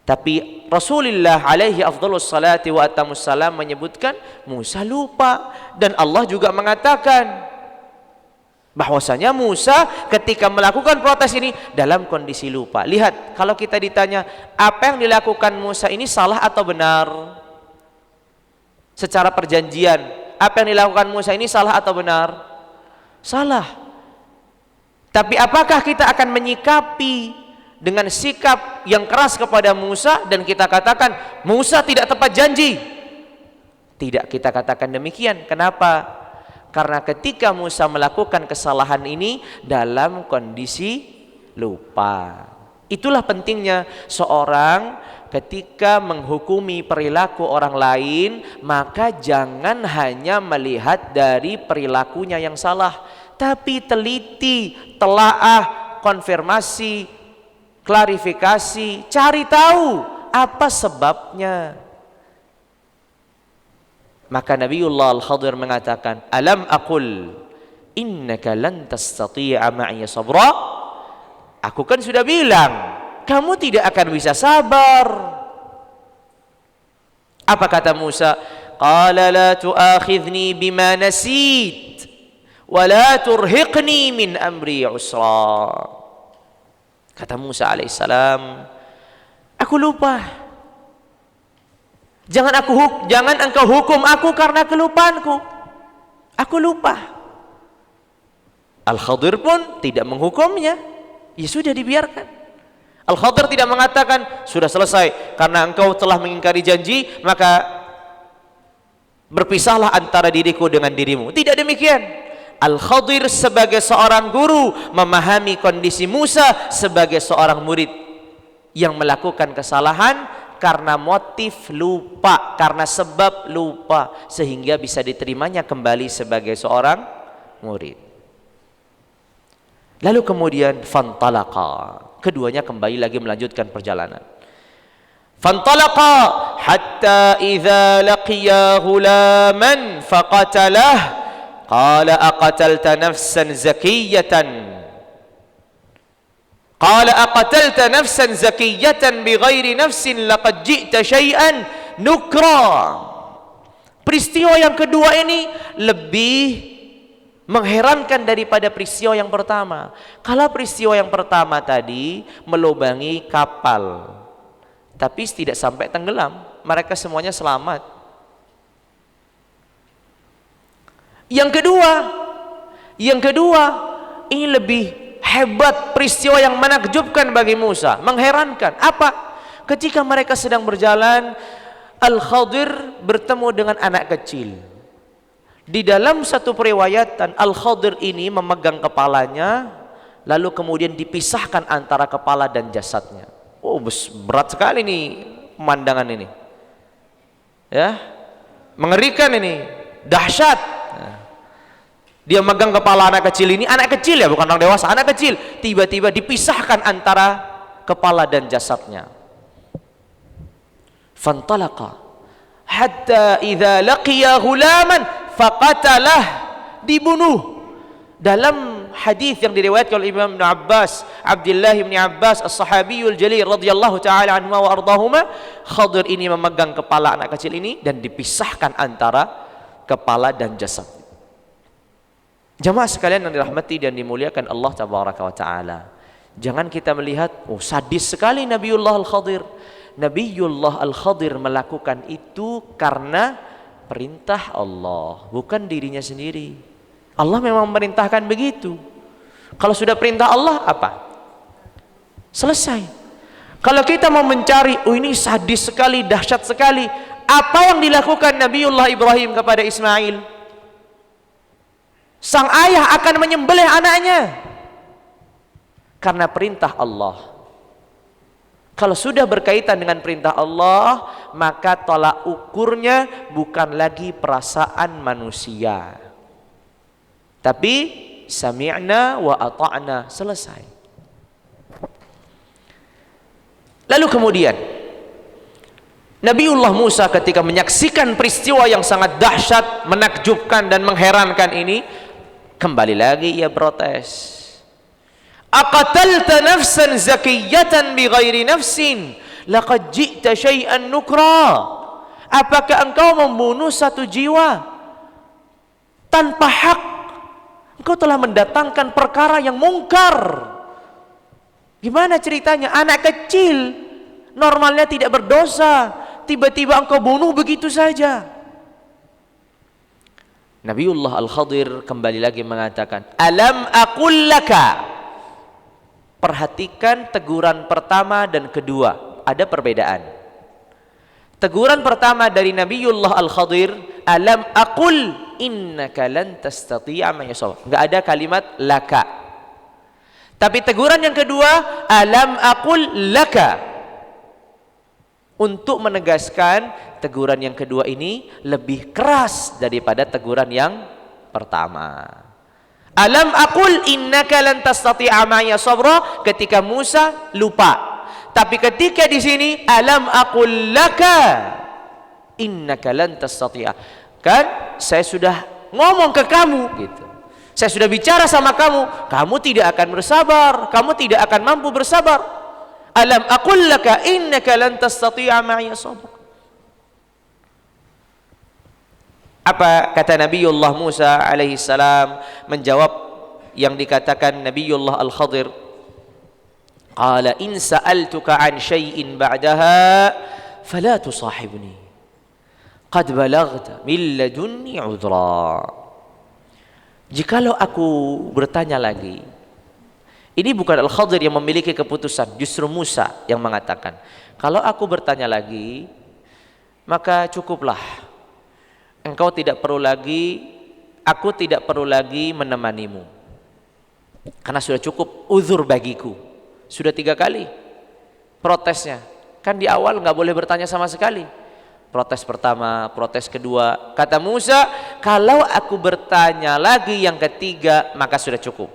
[SPEAKER 1] Tapi Rasulullah alaihi afdhalus salati wa atamus salam menyebutkan Musa lupa, dan Allah juga mengatakan bahwasanya Musa ketika melakukan protes ini dalam kondisi lupa. Lihat, kalau kita ditanya apa yang dilakukan Musa ini salah atau benar? Secara perjanjian, apa yang dilakukan Musa ini salah atau benar? Salah. Tapi apakah kita akan menyikapi dengan sikap yang keras kepada Musa dan kita katakan Musa tidak tepat janji? Tidak, kita katakan demikian. Kenapa? Karena ketika Musa melakukan kesalahan ini dalam kondisi lupa. Itulah pentingnya seorang ketika menghukumi perilaku orang lain, maka jangan hanya melihat dari perilakunya yang salah, tapi teliti, telaah, konfirmasi, klarifikasi, cari tahu apa sebabnya. Maka Nabiullah Al-Khadir mengatakan, "Alam aqul innaka lan tastati'a ma'iya sabra?" Aku kan sudah bilang, kamu tidak akan bisa sabar. Apa kata Musa? Qala la tu'akhidhni bima nasit wa la turhiqni min amri usra. Kata Musa alaihissalam, aku lupa. Jangan engkau hukum aku karena kelupaanku. Aku lupa. Al-Khadir pun tidak menghukumnya. Ya sudah, dibiarkan. Al-Khadir tidak mengatakan sudah selesai karena engkau telah mengingkari janji, maka berpisahlah antara diriku dengan dirimu. Tidak demikian. Al-Khadir sebagai seorang guru memahami kondisi Musa sebagai seorang murid yang melakukan kesalahan karena motif lupa, karena sebab lupa, sehingga bisa diterimanya kembali sebagai seorang murid. Lalu kemudian fantalaqa, keduanya kembali lagi melanjutkan perjalanan. Fantalaqa hatta idza laqiya ghulaman faqatalah qala aqatalta nafsan zakiyatan bighairi nafsin laqad ji'ta syai'an nukra. Peristiwa yang kedua ini lebih mengherankan daripada peristiwa yang pertama. Kalau peristiwa yang pertama tadi melubangi kapal, tapi tidak sampai tenggelam, mereka semuanya selamat. Yang kedua ini lebih hebat, peristiwa yang menakjubkan bagi Musa, mengherankan. Apa? Ketika mereka sedang berjalan, Al-Khadir bertemu dengan anak kecil. Di dalam satu periwayatan, Al-Khadir ini memegang kepalanya, lalu kemudian dipisahkan antara kepala dan jasadnya. Oh, berat sekali nih pemandangan ini. Ya, mengerikan ini, dahsyat. Dia megang kepala anak kecil ini, anak kecil ya, bukan orang dewasa, anak kecil. Tiba-tiba dipisahkan antara kepala dan jasadnya. Fantalaqa hatta idza laqiya ghulaman faqatalah, dibunuh. Dalam hadis yang diriwayatkan oleh Imam Ibn Abbas, Abdullah bin Abbas as-sahabiyul jalil radhiyallahu taala anhu wa ardahuma, Khadir ini memegang kepala anak kecil ini dan dipisahkan antara kepala dan jasad. Jamaah sekalian yang dirahmati dan dimuliakan Allah tabaraka wa taala, jangan kita melihat, oh sadis sekali Nabiullah Al-Khadir. Nabiullah Al-Khadir melakukan itu karena perintah Allah, bukan dirinya sendiri. Allah memang memerintahkan begitu. Kalau sudah perintah Allah, apa? Selesai. Kalau kita mau mencari, oh ini sadis sekali, dahsyat sekali, apa yang dilakukan Nabiullah Ibrahim kepada Ismail? Sang ayah akan menyembelih anaknya karena perintah Allah. Kalau sudah berkaitan dengan perintah Allah, maka tolak ukurnya bukan lagi perasaan manusia, tapi sami'na wa ata'na, selesai. Lalu kemudian Nabiullah Musa ketika menyaksikan peristiwa yang sangat dahsyat, menakjubkan dan mengherankan ini, kembali lagi ia protes. Aqatalta nafsan zakiyatan bighairi nafsin laqad ji'ta syai'an nukra. Apakah engkau membunuh satu jiwa tanpa hak? Engkau telah mendatangkan perkara yang mungkar. Gimana ceritanya? Anak kecil normalnya tidak berdosa, tiba-tiba engkau bunuh begitu saja. Nabiullah Al-Khadir kembali lagi mengatakan, alam aqul laka. Perhatikan teguran pertama dan kedua, ada perbedaan. Teguran pertama dari Nabiullah Al-Khadir, alam aqul innaka lan tastati'a ma'iya sabra. Enggak ada kalimat laka. Tapi teguran yang kedua, alam aqul laka, untuk menegaskan teguran yang kedua ini lebih keras daripada teguran yang pertama. Alam aqul innaka lan tastati'a ma'iya sabra, ketika Musa lupa. Tapi ketika di sini alam aqul laka innaka lan tastati'a, kan saya sudah ngomong ke kamu gitu. Saya sudah bicara sama kamu, kamu tidak akan bersabar, kamu tidak akan mampu bersabar. Alam aqul laka innaka lan tastati'a ma'iya sabra. Apa kata Nabiullah Musa alaihi salam menjawab yang dikatakan Nabiullah Al-Khadir? Qala in sa'altuka an syai'in ba'daha fala tusahibni qad balaghta min ladunni 'udhra. Jikalau aku bertanya lagi, ini bukan Al-Khadir yang memiliki keputusan, justru Musa yang mengatakan, kalau aku bertanya lagi, maka cukuplah. Engkau tidak perlu lagi, aku tidak perlu lagi menemanimu. Karena sudah cukup uzur bagiku. Sudah 3 kali protesnya. Kan di awal nggak boleh bertanya sama sekali. Protes pertama, protes kedua. Kata Musa, kalau aku bertanya lagi yang ketiga, maka sudah cukup.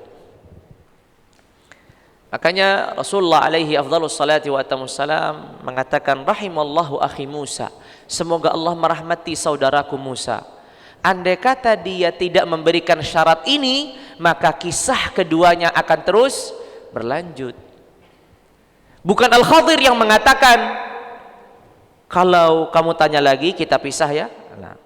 [SPEAKER 1] Makanya Rasulullah alaihi afdhalus salati wa atamus salam mengatakan, rahimallahu akhi Musa, semoga Allah merahmati saudaraku Musa. Andai kata dia tidak memberikan syarat ini, maka kisah keduanya akan terus berlanjut. Bukan Al-Khadir yang mengatakan, kalau kamu tanya lagi kita pisah ya. Nah.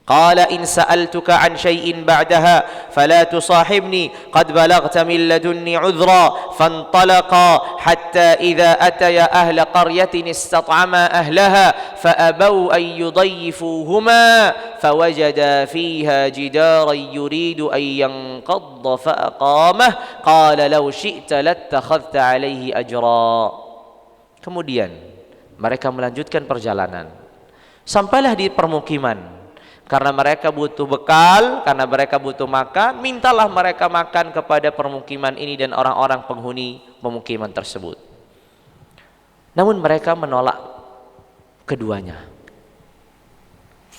[SPEAKER 1] Qala in sa'altuka an syai'in ba'daha fala tusahibni qad balaghta min ladunni 'udhra fantalaqa hatta idza ataya ahla qaryatin istat'ama ahlaha fa'abaw an yudayyifuhuma fawajada fiha jidaran yuridu an yanqadda fa'aqamah qala law syi'ta lattakhadhta 'alayhi ajra. Kemudian mereka melanjutkan perjalanan sampailah di permukiman. Karena mereka butuh bekal, karena mereka butuh makan, mintalah mereka makan kepada permukiman ini dan orang-orang penghuni pemukiman tersebut. Namun mereka menolak keduanya.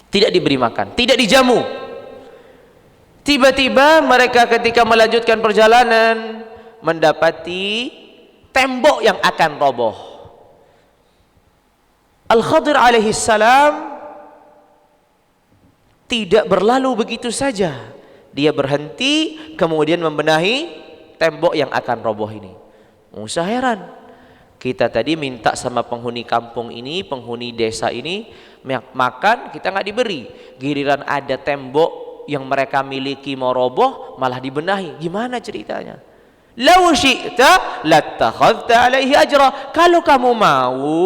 [SPEAKER 1] Tidak diberi makan, tidak dijamu. Tiba-tiba mereka ketika melanjutkan perjalanan mendapati tembok yang akan roboh. Al-Khadir alaihi salam tidak berlalu begitu saja. Dia berhenti kemudian membenahi tembok yang akan roboh ini. Musa heran. Kita tadi minta sama penghuni kampung ini, penghuni desa ini makan, kita nggak diberi. Giliran ada tembok yang mereka miliki mau roboh malah dibenahi. Gimana ceritanya? Lau syi'ta lattakhadhta 'alaihi ajra. Kalau kamu mau,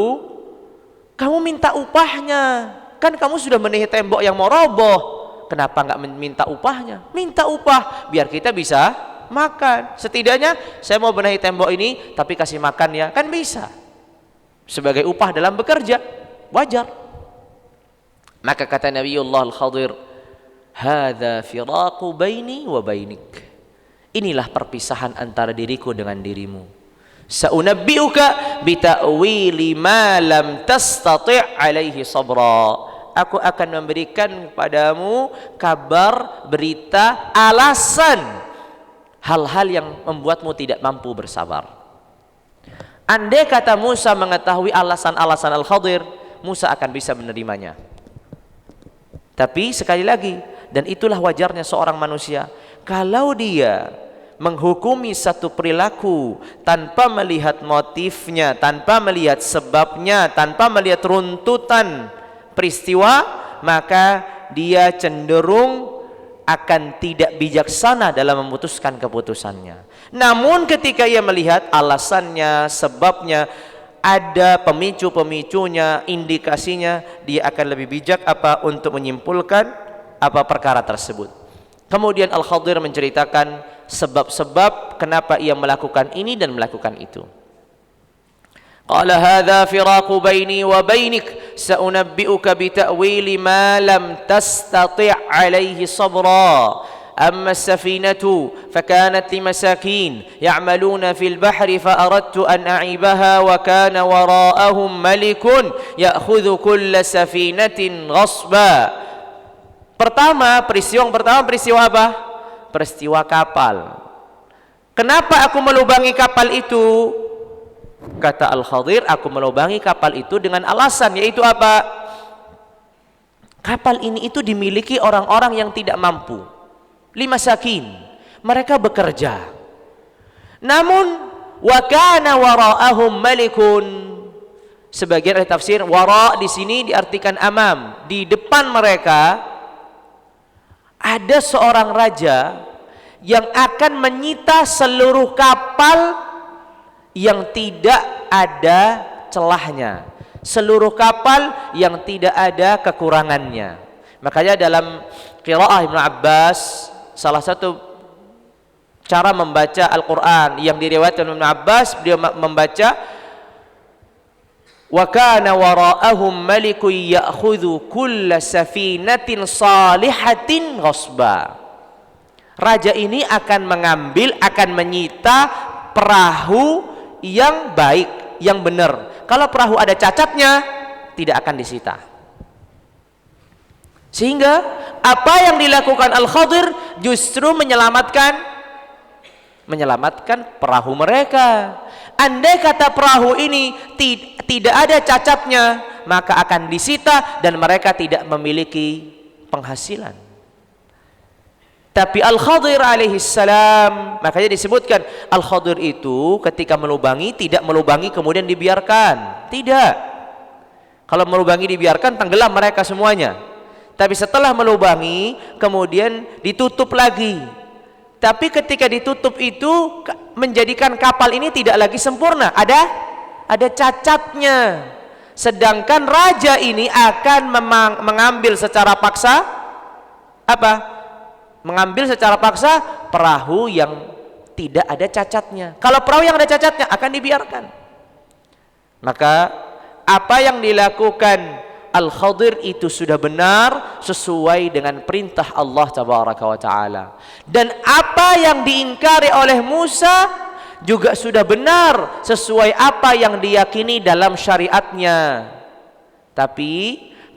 [SPEAKER 1] kamu minta upahnya. Kan kamu sudah menahi tembok yang mau roboh, kenapa nggak minta upahnya? Minta upah biar kita bisa makan. Setidaknya saya mau benahi tembok ini tapi kasih makan ya, kan bisa. Sebagai upah dalam bekerja, wajar. Maka kata Nabiullah Al-Khadir, hadza firaqu baini wa bainik. Inilah perpisahan antara diriku dengan dirimu. Sa'unabbi'uka bita'wili ma lam tastati' alaihi sabra. Aku akan memberikan kepadamu kabar, berita, alasan hal-hal yang membuatmu tidak mampu bersabar. Andai kata Musa mengetahui alasan-alasan Al-Khadir, Musa akan bisa menerimanya. Tapi sekali lagi, dan itulah wajarnya seorang manusia, kalau dia menghukumi satu perilaku tanpa melihat motifnya, tanpa melihat sebabnya, tanpa melihat runtutan peristiwa, maka dia cenderung akan tidak bijaksana dalam memutuskan keputusannya. Namun ketika ia melihat alasannya, sebabnya, ada pemicu-pemicunya, indikasinya, dia akan lebih bijak untuk menyimpulkan perkara tersebut. Kemudian Al-Khadir menceritakan sebab-sebab kenapa ia melakukan ini dan melakukan itu. Qala hadza firaqu baini wa bainik sa'unabbi'uka bita'wili ma lam tastati' 'alaihi sabra. Amma as-safinatu fakanat limasakin ya'maluna fil bahri fa aradtu an a'ibaha wa kana wara'ahum malikun ya'khudhu kulla safinatin ghasba. Peristiwa apa? Peristiwa kapal. Kenapa aku melubangi kapal itu? Kata Al-Khadir, aku melubangi kapal itu dengan alasan, yaitu apa? Kapal ini itu dimiliki orang-orang yang tidak mampu. Limasakin, mereka bekerja. Namun wa kana wara'ahum malikun. Sebagian ahli tafsir wara di sini diartikan amam, di depan mereka ada seorang raja yang akan menyita seluruh kapal yang tidak ada celahnya, seluruh kapal yang tidak ada kekurangannya. Makanya dalam qiraah Ibnu Abbas, salah satu cara membaca Al-Quran yang diriwayatkan Ibnu Abbas, beliau membaca wa kana wara'ahum malikun ya'khudhu kulla safinatin salihatin ghasba. Raja ini akan mengambil, akan menyita perahu yang baik, yang benar. Kalau perahu ada cacatnya, tidak akan disita. Sehingga apa yang dilakukan Al-Khadir justru menyelamatkan menyelamatkan perahu mereka. Andai kata perahu ini tidak ada cacatnya, maka akan disita dan mereka tidak memiliki penghasilan. Tapi Al-Khadir alaihi salam, makanya disebutkan Al-Khadir itu ketika melubangi tidak melubangi kemudian dibiarkan. Tidak. Kalau melubangi dibiarkan tenggelam mereka semuanya. Tapi setelah melubangi kemudian ditutup lagi. Tapi ketika ditutup itu menjadikan kapal ini tidak lagi sempurna. Ada cacatnya. Sedangkan raja ini akan mengambil secara paksa apa? Mengambil secara paksa perahu yang tidak ada cacatnya. Kalau perahu yang ada cacatnya akan dibiarkan. Maka apa yang dilakukan Al-Khadir itu sudah benar sesuai dengan perintah Allah Tabaraka wa Ta'ala. Dan apa yang diingkari oleh Musa juga sudah benar sesuai apa yang diyakini dalam syariatnya. Tapi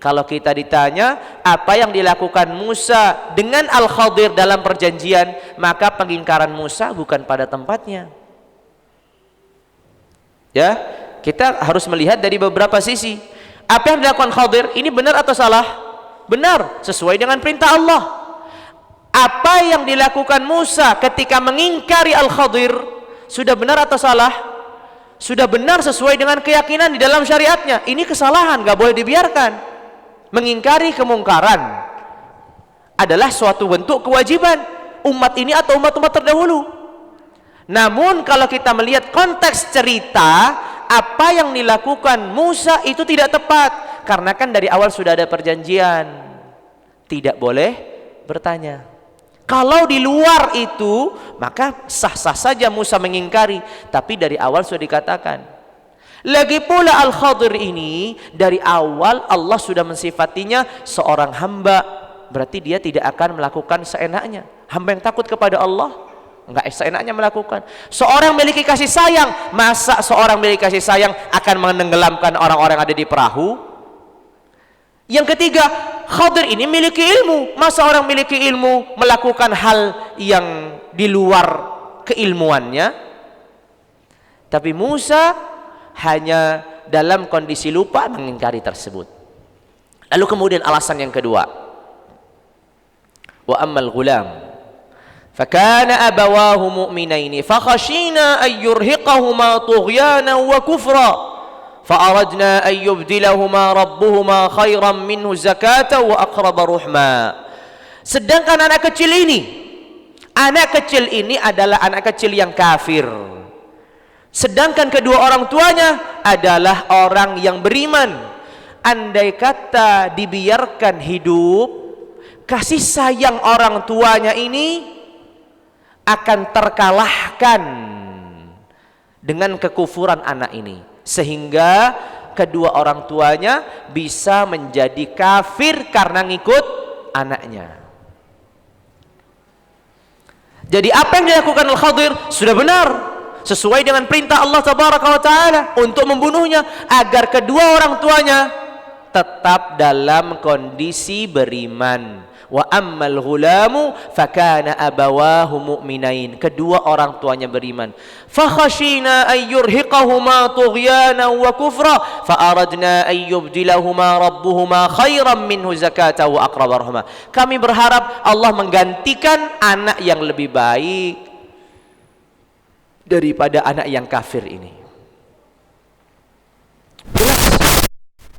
[SPEAKER 1] kalau kita ditanya apa yang dilakukan Musa dengan Al-Khadir dalam perjanjian, maka pengingkaran Musa bukan pada tempatnya. Ya, kita harus melihat dari beberapa sisi. Apa yang dilakukan Khadir ini benar atau salah? Benar, sesuai dengan perintah Allah. Apa yang dilakukan Musa ketika mengingkari Al-Khadir sudah benar atau salah? Sudah benar sesuai dengan keyakinan di dalam syariatnya. Ini kesalahan, gak boleh dibiarkan. Mengingkari kemungkaran adalah suatu bentuk kewajiban umat ini atau umat-umat terdahulu. Namun kalau kita melihat konteks cerita, apa yang dilakukan Musa itu tidak tepat, karena kan dari awal sudah ada perjanjian, tidak boleh bertanya. Kalau di luar itu maka sah-sah saja Musa mengingkari, tapi dari awal sudah dikatakan. Lagi pula Al-Khadir ini dari awal Allah sudah mensifatinya seorang hamba, berarti dia tidak akan melakukan seenaknya. Hamba yang takut kepada Allah enggak seenaknya melakukan. Seorang memiliki kasih sayang, masa seorang memiliki kasih sayang akan menenggelamkan orang-orang yang ada di perahu? Yang ketiga, Khadir ini memiliki ilmu. Masa orang memiliki ilmu melakukan hal yang di luar keilmuannya? Tapi Musa hanya dalam kondisi lupa mengingkari tersebut. Lalu kemudian alasan yang kedua, wa ammal ghulam فكان أبواه مؤمنين فخشينا أن يرهقهما طغيانا وكفرا فأردنا أن يبدلهما ربهما خيرا منه زكاة وأقرب رحما. Sedangkan anak kecil ini adalah anak kecil yang kafir, sedangkan kedua orang tuanya adalah orang yang beriman. Andai kata dibiarkan hidup, kasih sayang orang tuanya ini akan terkalahkan dengan kekufuran anak ini, sehingga kedua orang tuanya bisa menjadi kafir karena ngikut anaknya. Jadi apa yang dilakukan Al-Khadir sudah benar sesuai dengan perintah Allah Tabaraka wa Ta'ala untuk membunuhnya, agar kedua orang tuanya tetap dalam kondisi beriman. Wa ammal ghulamu fakana abawahu mu'minain, kedua orang tuanya beriman. Fa khashina ay yurhiqahuma tughyana wa kufra fa aradna ay yubdilahuma rabbuhuma khairan minhu zakata wa aqrab rahma. Kami berharap Allah menggantikan anak yang lebih baik daripada anak yang kafir ini. Jelas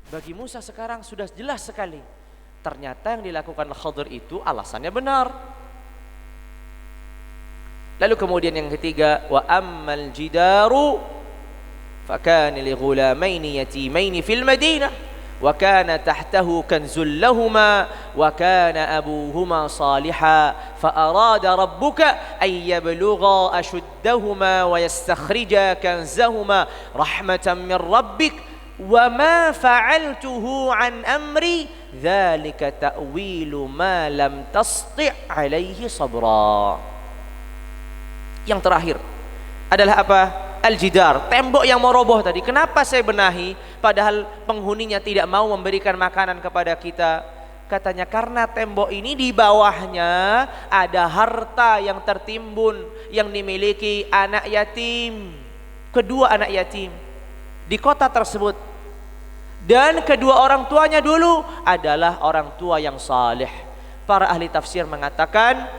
[SPEAKER 1] bagi Musa sekarang sudah jelas sekali. Ternyata yang dilakukan Khadir itu alasannya benar. Lalu kemudian yang ketiga, wa ammal jidaru fakana li ghulamaini yatimaini fil madinah wa kana tahtahu kanzul lahumā wa kana abuhuma salihā fa arada rabbuka ay yablugha ashuddahuma wa yastakhrija kanzahuma rahmatan min rabbik wa ma fa'altuhu an amri dzalika ta'wilu ma lam tasti' alaihi sabra. Yang terakhir adalah apa? Al-jidar, tembok yang mau roboh tadi. Kenapa saya benahi padahal penghuninya tidak mau memberikan makanan kepada kita, Katanya karena tembok ini di bawahnya ada harta yang tertimbun yang dimiliki anak yatim, kedua anak yatim di kota tersebut. Dan kedua orang tuanya dulu adalah orang tua yang saleh. Para ahli tafsir mengatakan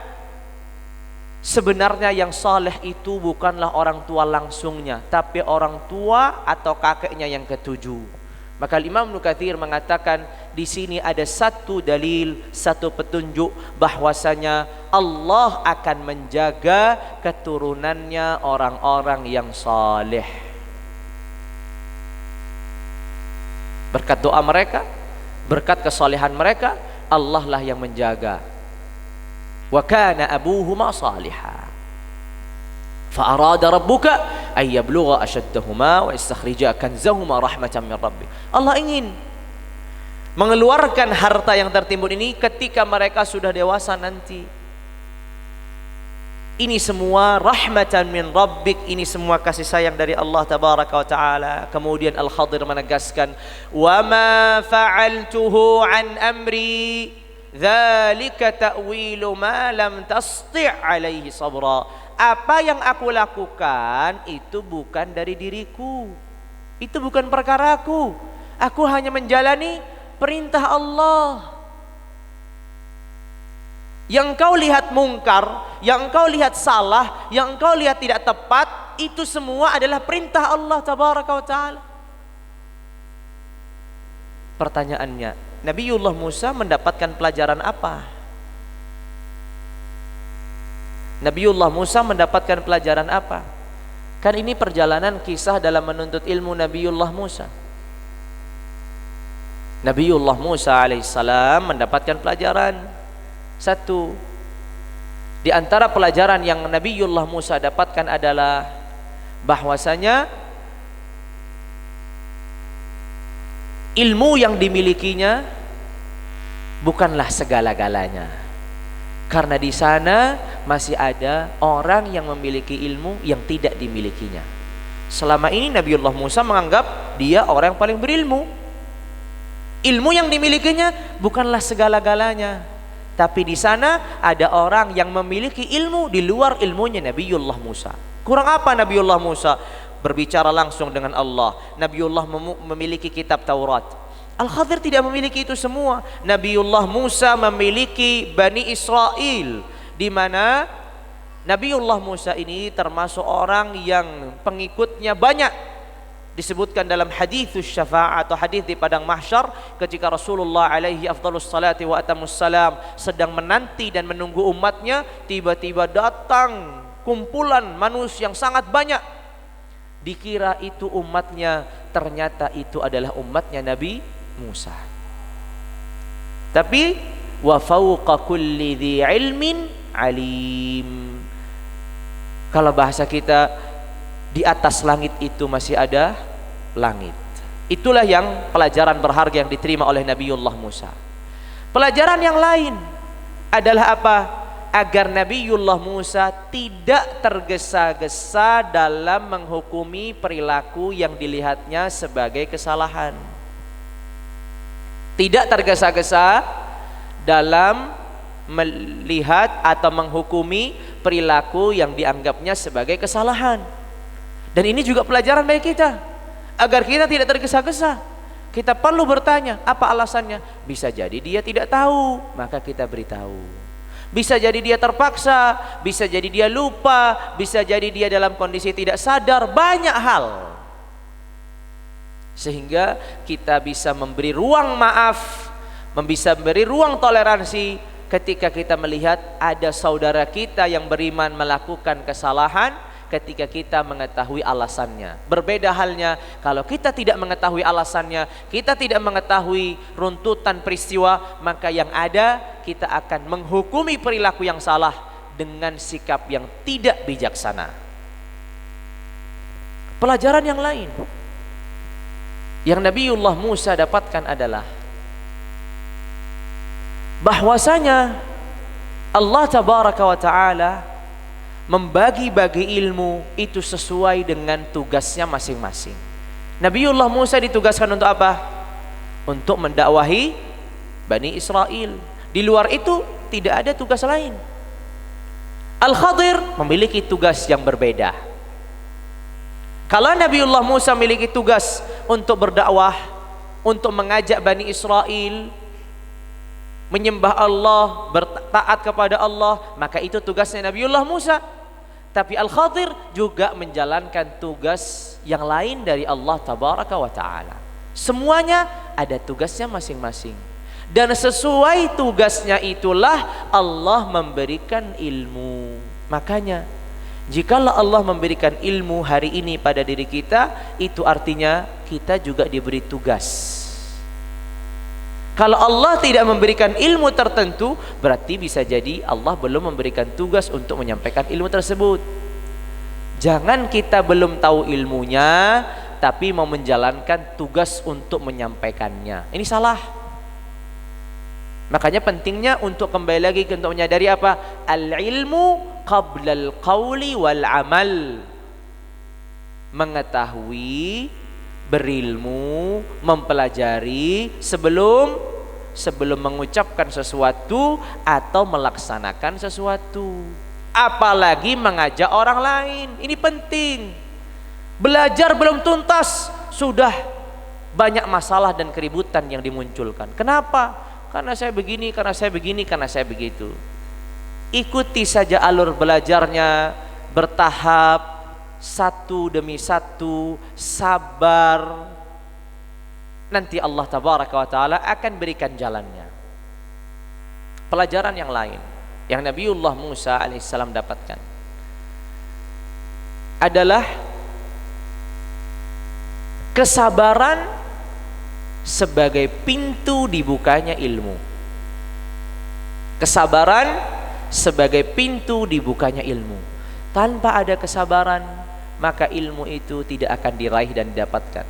[SPEAKER 1] sebenarnya yang saleh itu bukanlah orang tua langsungnya, tapi orang tua atau kakeknya yang ketujuh. Maka Imam Ibnu Katsir mengatakan di sini ada satu dalil, satu petunjuk bahwasanya Allah akan menjaga keturunannya orang-orang yang saleh. Berkat doa mereka, berkat kesalehan mereka, Allah lah yang menjaga. Wa kana abuhuma salihah. Fa arada rabbuka ay yablugha ashaddahuma wa istakhrija kanzahuma rahmatan min rabbih. Allah ingin mengeluarkan harta yang tertimbun ini ketika mereka sudah dewasa nanti. Ini semua rahmatan min rabbik, ini semua kasih sayang dari Allah tabaraka wa taala. Kemudian Al-Khadir menegaskan, "Wa ma fa'altuhu an amri, dzalika ta'wilu ma lam tasti' alaihi sabra." Apa yang aku lakukan itu bukan dari diriku. Itu bukan perkaraku. Aku hanya menjalani perintah Allah. Yang engkau lihat mungkar, yang engkau lihat salah, yang engkau lihat tidak tepat, itu semua adalah perintah Allah tabaraka wa taala. Pertanyaannya, Nabiullah Musa mendapatkan pelajaran apa? Nabiullah Musa mendapatkan pelajaran apa? Kan ini perjalanan kisah dalam menuntut ilmu Nabiullah Musa. Nabiullah Musa alaihissalam mendapatkan pelajaran. Satu di antara pelajaran yang Nabiullah Musa dapatkan adalah bahwasanya ilmu yang dimilikinya bukanlah segala-galanya. Karena di sana masih ada orang yang memiliki ilmu yang tidak dimilikinya. Selama ini Nabiullah Musa menganggap dia orang yang paling berilmu. Ilmu yang dimilikinya bukanlah segala-galanya. Tapi di sana ada orang yang memiliki ilmu di luar ilmunya Nabiullah Musa. Kurang apa Nabiullah Musa? Berbicara langsung dengan Allah. Nabiullah memiliki kitab Taurat. Al-Khadir tidak memiliki itu semua. Nabiullah Musa memiliki Bani Israel, di mana Nabiullah Musa ini termasuk orang yang pengikutnya banyak. Disebutkan dalam hadits syafa'ah atau hadis di padang mahsyar, ketika Rasulullah alaihi afdhalus salati wa atamus salam sedang menanti dan menunggu umatnya, tiba-tiba datang kumpulan manusia yang sangat banyak. Dikira itu umatnya, ternyata itu adalah umatnya Nabi Musa. Tapi wa fawqa kulli dhi ilmin alim. Kalau bahasa kita, di atas langit itu masih ada langit. Itulah yang pelajaran berharga yang diterima oleh Nabiullah Musa. Pelajaran yang lain adalah apa? Agar Nabiullah Musa tidak tergesa-gesa dalam menghukumi perilaku yang dilihatnya sebagai kesalahan. Tidak tergesa-gesa dalam melihat atau menghukumi perilaku yang dianggapnya sebagai kesalahan. Dan ini juga pelajaran bagi kita, agar kita tidak tergesa-gesa. Kita perlu bertanya, apa alasannya? Bisa jadi dia tidak tahu, maka kita beritahu. Bisa jadi dia terpaksa, bisa jadi dia lupa, bisa jadi dia dalam kondisi tidak sadar, banyak hal. Sehingga kita bisa memberi ruang maaf, bisa memberi ruang toleransi ketika kita melihat ada saudara kita yang beriman melakukan kesalahan, ketika kita mengetahui alasannya. Berbeda halnya kalau kita tidak mengetahui alasannya, kita tidak mengetahui runtutan peristiwa, maka yang ada kita akan menghukumi perilaku yang salah dengan sikap yang tidak bijaksana. Pelajaran yang lain yang Nabiullah Musa dapatkan adalah bahwasanya Allah tabaraka wa ta'ala membagi-bagi ilmu itu sesuai dengan tugasnya masing-masing. Nabiullah Musa ditugaskan untuk apa? Untuk mendakwahi Bani Israel. Di luar itu tidak ada tugas lain. Al-Khadir memiliki tugas yang berbeda. Kalau Nabiullah Musa memiliki tugas untuk berdakwah, untuk mengajak Bani Israel menyembah Allah, bertaat kepada Allah, maka itu tugasnya Nabiullah Musa. Tapi Al-Khadir juga menjalankan tugas yang lain dari Allah Tabaraka wa Ta'ala. Semuanya ada tugasnya masing-masing. Dan sesuai tugasnya itulah Allah memberikan ilmu. Makanya jikalau Allah memberikan ilmu hari ini pada diri kita, itu artinya kita juga diberi tugas. Kalau Allah tidak memberikan ilmu tertentu, berarti bisa jadi Allah belum memberikan tugas untuk menyampaikan ilmu tersebut. Jangan kita belum tahu ilmunya tapi mau menjalankan tugas untuk menyampaikannya. Ini salah. Makanya pentingnya untuk kembali lagi untuk menyadari apa? Al-ilmu qabla al-qawli wal amal. Mengetahui, berilmu, mempelajari sebelum mengucapkan sesuatu atau melaksanakan sesuatu. Apalagi mengajak orang lain. Ini penting. Belajar belum tuntas, sudah banyak masalah dan keributan yang dimunculkan. Kenapa? Karena saya begini, karena saya begini, karena saya begitu. Ikuti saja alur belajarnya, bertahap, satu demi satu, sabar. Nanti Allah Tabaraka wa Ta'ala akan berikan jalannya. Pelajaran yang lain yang Nabiullah Musa alaihissalam dapatkan adalah kesabaran sebagai pintu dibukanya ilmu. Kesabaran sebagai pintu dibukanya ilmu. Tanpa ada kesabaran, maka ilmu itu tidak akan diraih dan didapatkan.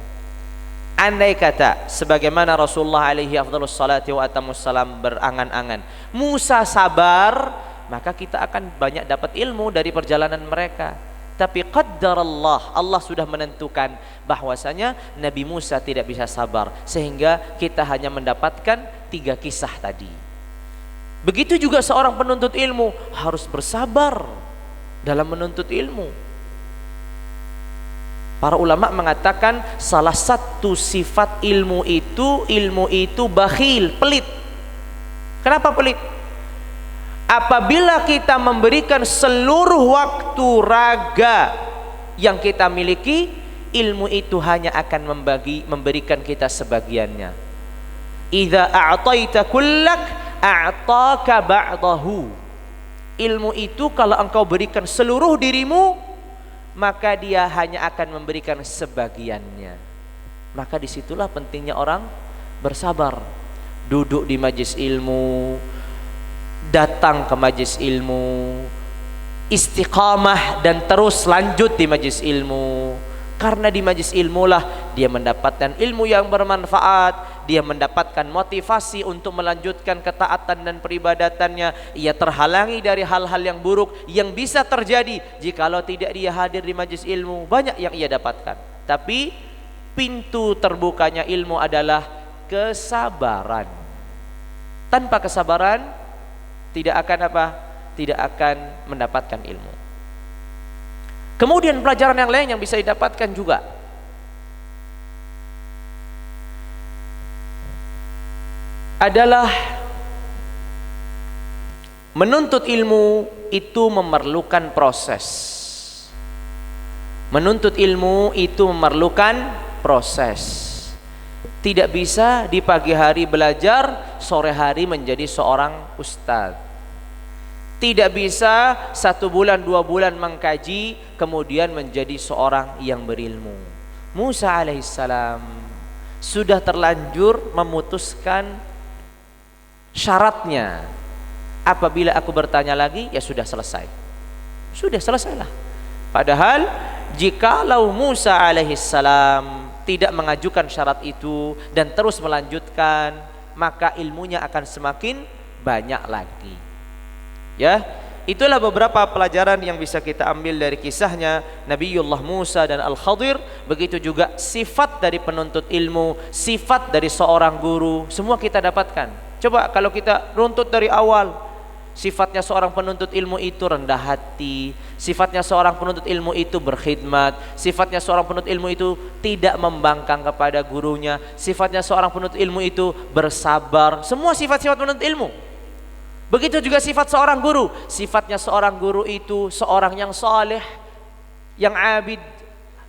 [SPEAKER 1] Andai kata sebagaimana Rasulullah alaihi afdhalus salati wa atamus salam berangan-angan, Musa sabar, maka kita akan banyak dapat ilmu dari perjalanan mereka. Tapi qaddarallah, Allah sudah menentukan bahwasanya Nabi Musa tidak bisa sabar, sehingga kita hanya mendapatkan 3 kisah tadi. Begitu juga seorang penuntut ilmu harus bersabar dalam menuntut ilmu. Para ulama mengatakan salah satu sifat ilmu itu bakhil, pelit. Kenapa pelit? Apabila kita memberikan seluruh waktu raga yang kita miliki, ilmu itu hanya akan memberikan kita sebagiannya. Idza a'taita kullak a'taka ba'dahu. Ilmu itu kalau engkau berikan seluruh dirimu, maka dia hanya akan memberikan sebagiannya. Maka disitulah pentingnya orang bersabar. Duduk di majelis ilmu, datang ke majelis ilmu, istiqamah dan terus lanjut di majelis ilmu. Karena di majelis ilmulah dia mendapatkan ilmu yang bermanfaat, dia mendapatkan motivasi untuk melanjutkan ketaatan dan peribadatannya. Ia terhalangi dari hal-hal yang buruk yang bisa terjadi jikalau tidak dia hadir di majelis ilmu. Banyak yang ia dapatkan. Tapi pintu terbukanya ilmu adalah kesabaran. Tanpa kesabaran tidak akan apa? Tidak akan mendapatkan ilmu. Kemudian pelajaran yang lain yang bisa didapatkan juga adalah menuntut ilmu itu memerlukan proses. Menuntut ilmu itu memerlukan proses. Tidak bisa di pagi hari belajar, sore hari menjadi seorang ustadz. Tidak bisa 1 bulan 2 bulan mengkaji kemudian menjadi seorang yang berilmu. Musa alaihissalam sudah terlanjur memutuskan syaratnya. Apabila aku bertanya lagi, ya sudah selesai. Sudah selesailah. Padahal jikalau Musa alaihissalam tidak mengajukan syarat itu dan terus melanjutkan, maka ilmunya akan semakin banyak lagi. Ya, itulah beberapa pelajaran yang bisa kita ambil dari kisahnya Nabiullah Musa dan Al-Khadir. Begitu juga sifat dari penuntut ilmu, sifat dari seorang guru, semua kita dapatkan. Coba kalau kita runtut dari awal, sifatnya seorang penuntut ilmu itu rendah hati, sifatnya seorang penuntut ilmu itu berkhidmat, sifatnya seorang penuntut ilmu itu tidak membangkang kepada gurunya, sifatnya seorang penuntut ilmu itu bersabar. Semua sifat-sifat penuntut ilmu. Begitu juga sifat seorang guru. Sifatnya seorang guru itu seorang yang saleh, yang abid,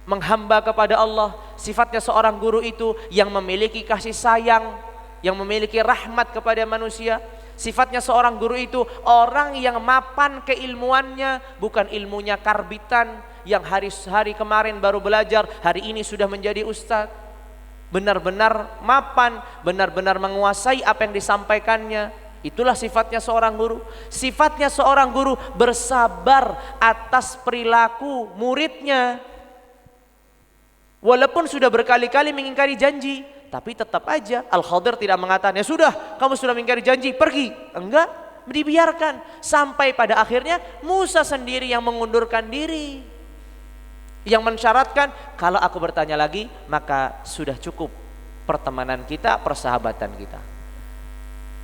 [SPEAKER 1] menghamba kepada Allah. Sifatnya seorang guru itu yang memiliki kasih sayang, yang memiliki rahmat kepada manusia. Sifatnya seorang guru itu orang yang mapan keilmuannya, bukan ilmunya karbitan yang hari kemarin baru belajar, hari ini sudah menjadi ustadz. Benar-benar mapan, benar-benar menguasai apa yang disampaikannya. Itulah sifatnya seorang guru. Sifatnya seorang guru bersabar atas perilaku muridnya. Walaupun sudah berkali-kali mengingkari janji, tapi tetap aja Al-Khadir tidak mengatakan, ya sudah, kamu sudah mengingkari janji, pergi. Enggak, dibiarkan. Sampai pada akhirnya Musa sendiri yang mengundurkan diri, yang mensyaratkan, kalau aku bertanya lagi, maka sudah cukup pertemanan kita, persahabatan kita.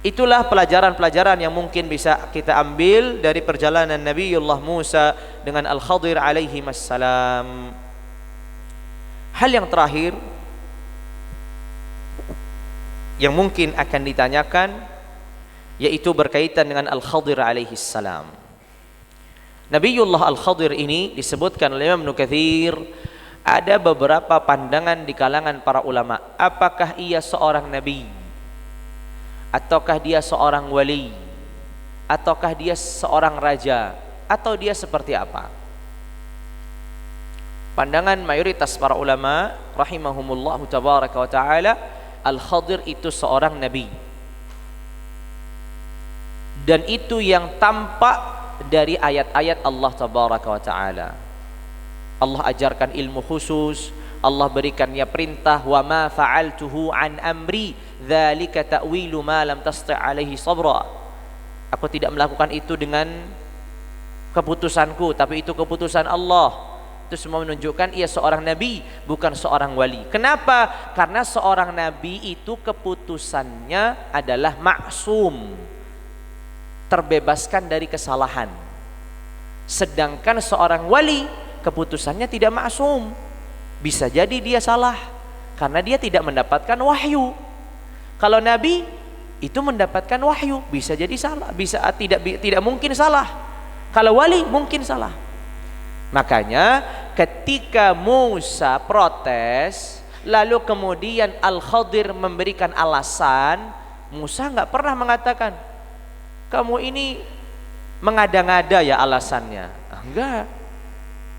[SPEAKER 1] Itulah pelajaran-pelajaran yang mungkin bisa kita ambil dari perjalanan Nabiullah Musa dengan Al-Khadir alaihi wassalam. Hal yang terakhir yang mungkin akan ditanyakan, yaitu berkaitan dengan Al-Khadir alaihi salam. Nabiullah Al-Khadir ini disebutkan oleh Imam Ibnu Katsir, ada beberapa pandangan di kalangan para ulama. Apakah ia seorang nabi? Ataukah dia seorang wali? Ataukah dia seorang raja? Atau dia seperti apa? Pandangan mayoritas para ulama rahimahumullah tabaraka wa ta'ala, Al-Khadir itu seorang nabi. Dan itu yang tampak dari ayat-ayat Allah tabaraka wa ta'ala. Allah ajarkan ilmu khusus, Allah berikannya perintah, wa ma fa'altuhu an amri dzalika ta'wilu ma lam tasti' alaihi sabra. Aku tidak melakukan itu dengan keputusanku, tapi itu keputusan Allah. Itu semua menunjukkan ia seorang nabi, bukan seorang wali. Kenapa? Karena seorang nabi itu keputusannya adalah maksum, terbebaskan dari kesalahan. Sedangkan seorang wali keputusannya tidak maksum. Bisa jadi dia salah karena dia tidak mendapatkan wahyu. Kalau nabi itu mendapatkan wahyu, bisa jadi salah, bisa tidak mungkin salah. Kalau wali mungkin salah. Makanya ketika Musa protes, lalu kemudian Al-Khadir memberikan alasan, Musa nggak pernah mengatakan, kamu ini mengada-ngada ya alasannya. Enggak.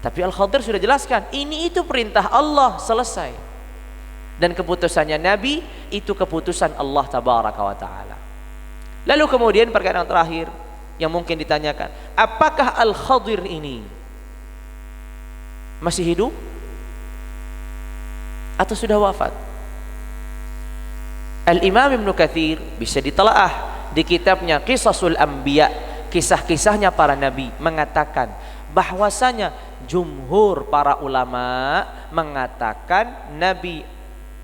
[SPEAKER 1] Tapi Al-Khadir sudah jelaskan, ini itu perintah Allah, selesai. Dan keputusannya Nabi itu keputusan Allah tabaraka wa ta'ala. Lalu kemudian perkara yang terakhir yang mungkin ditanyakan, apakah Al-Khadir ini masih hidup atau sudah wafat? Al-Imam Ibnu Katsir bisa ditelaah di kitabnya Qisasul Anbiya, kisah-kisahnya para nabi, mengatakan bahwasanya jumhur para ulama mengatakan Nabi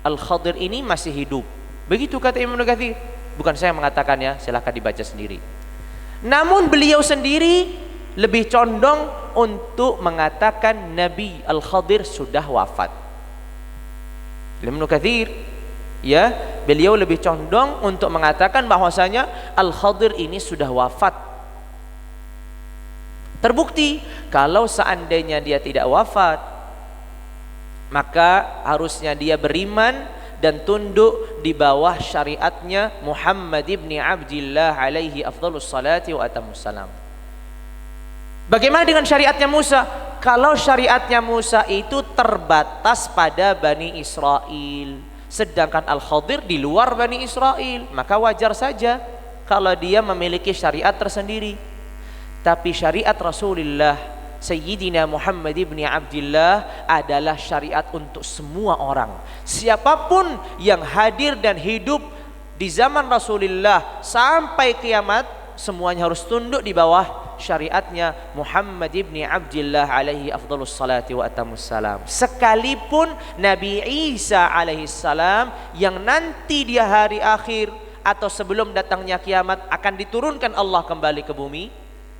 [SPEAKER 1] Al-Khadir ini masih hidup. Begitu kata Imam Ibnu Katsir. Bukan saya yang mengatakan ya, silahkan dibaca sendiri. Namun beliau sendiri lebih condong untuk mengatakan Nabi Al-Khadir sudah wafat. Ibnu Katsir ya, beliau lebih condong untuk mengatakan bahwasanya Al-Khadir ini sudah wafat. Terbukti kalau seandainya dia tidak wafat, maka harusnya dia beriman dan tunduk di bawah syariatnya Muhammad ibni Abdillah alaihi afdhalus salati wa atamus salam. Bagaimana dengan syariatnya Musa? Kalau syariatnya Musa itu terbatas pada Bani Israel, sedangkan Al-Khadir di luar Bani Israel, maka wajar saja kalau dia memiliki syariat tersendiri. Tapi syariat Rasulullah Sayyidina Muhammad ibni Abdillah adalah syariat untuk semua orang. Siapapun yang hadir dan hidup di zaman Rasulullah sampai kiamat, semuanya harus tunduk di bawah syariatnya Muhammad ibni Abdillah alaihi afdhalus salati wa atamus salam. Sekalipun Nabi Isa alaihi salam yang nanti di hari akhir atau sebelum datangnya kiamat akan diturunkan Allah kembali ke bumi,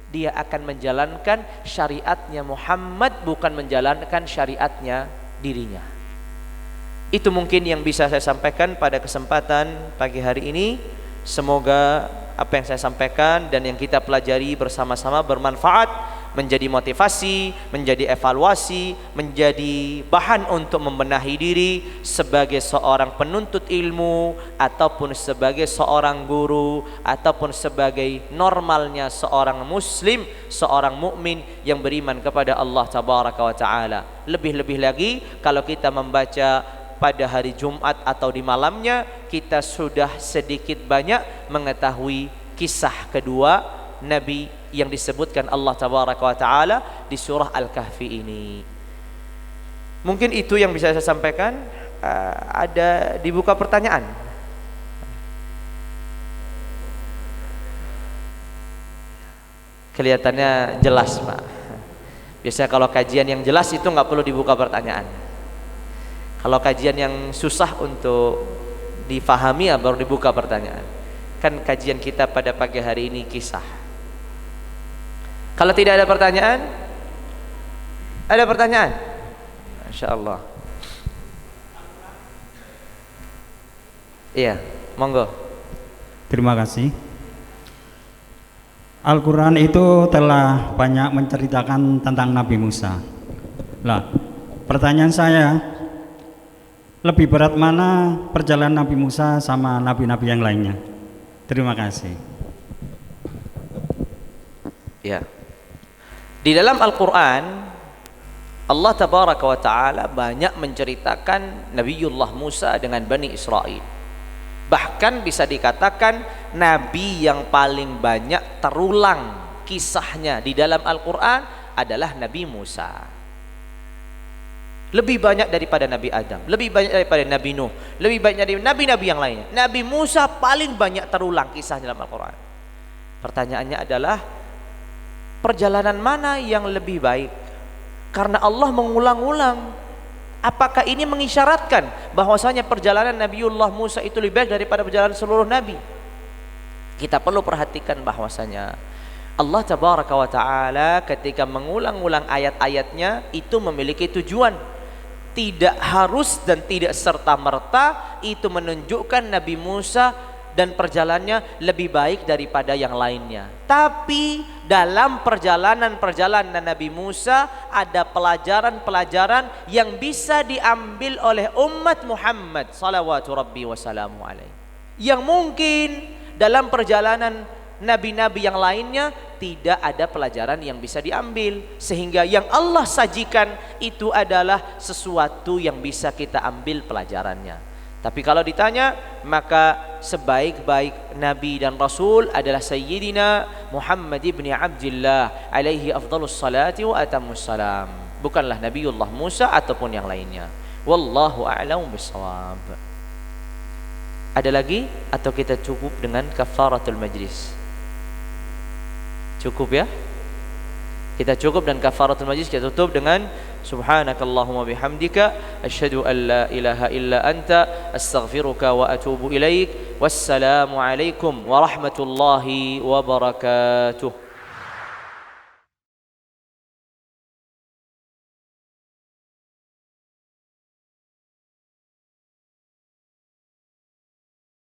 [SPEAKER 1] dia akan menjalankan syariatnya Muhammad, bukan menjalankan syariatnya dirinya. Itu mungkin yang bisa saya sampaikan pada kesempatan pagi hari ini. Semoga apa yang saya sampaikan dan yang kita pelajari bersama-sama bermanfaat, menjadi motivasi, menjadi evaluasi, menjadi bahan untuk membenahi diri sebagai seorang penuntut ilmu, ataupun sebagai seorang guru, ataupun sebagai normalnya seorang muslim, seorang mukmin yang beriman kepada Allah Tabaraka wa Ta'ala. Lebih-lebih lagi kalau kita membaca pada hari Jumat atau di malamnya, kita sudah sedikit banyak mengetahui kisah kedua Nabi yang disebutkan Allah Tabaraka wa Ta'ala di surah Al-Kahfi ini. Mungkin itu yang bisa saya sampaikan. Ada dibuka pertanyaan. Kelihatannya jelas, Pak. Biasanya kalau kajian yang jelas itu nggak perlu dibuka pertanyaan. Kalau kajian yang susah untuk difahami ya baru dibuka pertanyaan. Kan kajian kita pada pagi hari ini kisah. Kalau tidak ada pertanyaan, ada pertanyaan? Masya Allah. Iya, monggo.
[SPEAKER 2] Terima kasih. Al-Quran itu telah banyak menceritakan tentang Nabi Musa. Lah, pertanyaan saya, lebih berat mana perjalanan Nabi Musa sama nabi-nabi yang lainnya? Terima kasih.
[SPEAKER 1] Ya. Di dalam Al-Quran, Allah Tabaraka wa Ta'ala banyak menceritakan Nabiullah Musa dengan Bani Israel. Bahkan bisa dikatakan Nabi yang paling banyak terulang kisahnya di dalam Al-Quran adalah Nabi Musa. Lebih banyak daripada Nabi Adam, lebih banyak daripada Nabi Nuh, lebih banyak dari Nabi-Nabi yang lainnya. Nabi Musa paling banyak terulang kisah dalam Al-Quran. Pertanyaannya adalah, perjalanan mana yang lebih baik? Karena Allah mengulang-ulang. Apakah ini mengisyaratkan bahwasanya perjalanan Nabiullah Musa itu lebih baik daripada perjalanan seluruh nabi? Kita perlu perhatikan bahwasanya Allah Tabaraka wa Ta'ala ketika mengulang-ulang ayat-ayatnya itu memiliki tujuan. Tidak harus dan tidak serta-merta itu menunjukkan Nabi Musa dan perjalanannya lebih baik daripada yang lainnya. Tapi dalam perjalanan Nabi Musa ada pelajaran-pelajaran yang bisa diambil oleh umat Muhammad salawatu rabbi wassalamu alaihi, yang mungkin dalam perjalanan nabi-nabi yang lainnya tidak ada pelajaran yang bisa diambil, sehingga yang Allah sajikan itu adalah sesuatu yang bisa kita ambil pelajarannya. Tapi kalau ditanya, maka sebaik-baik Nabi dan Rasul adalah Sayyidina Muhammad ibn Abdullah alaihi afdalus salati wa atammus salam, bukanlah Nabiullah Musa ataupun yang lainnya. Wallahu a'lam bishawab. Ada lagi atau kita cukup dengan kafaratul majlis? Cukup ya? Kita cukup dan kafaratul majlis kita tutup dengan subhanakallahumma bihamdika asyhadu an la ilaha illa anta astaghfiruka wa atubu ilaik. Wassalamu alaikum warahmatullahi wabarakatuh.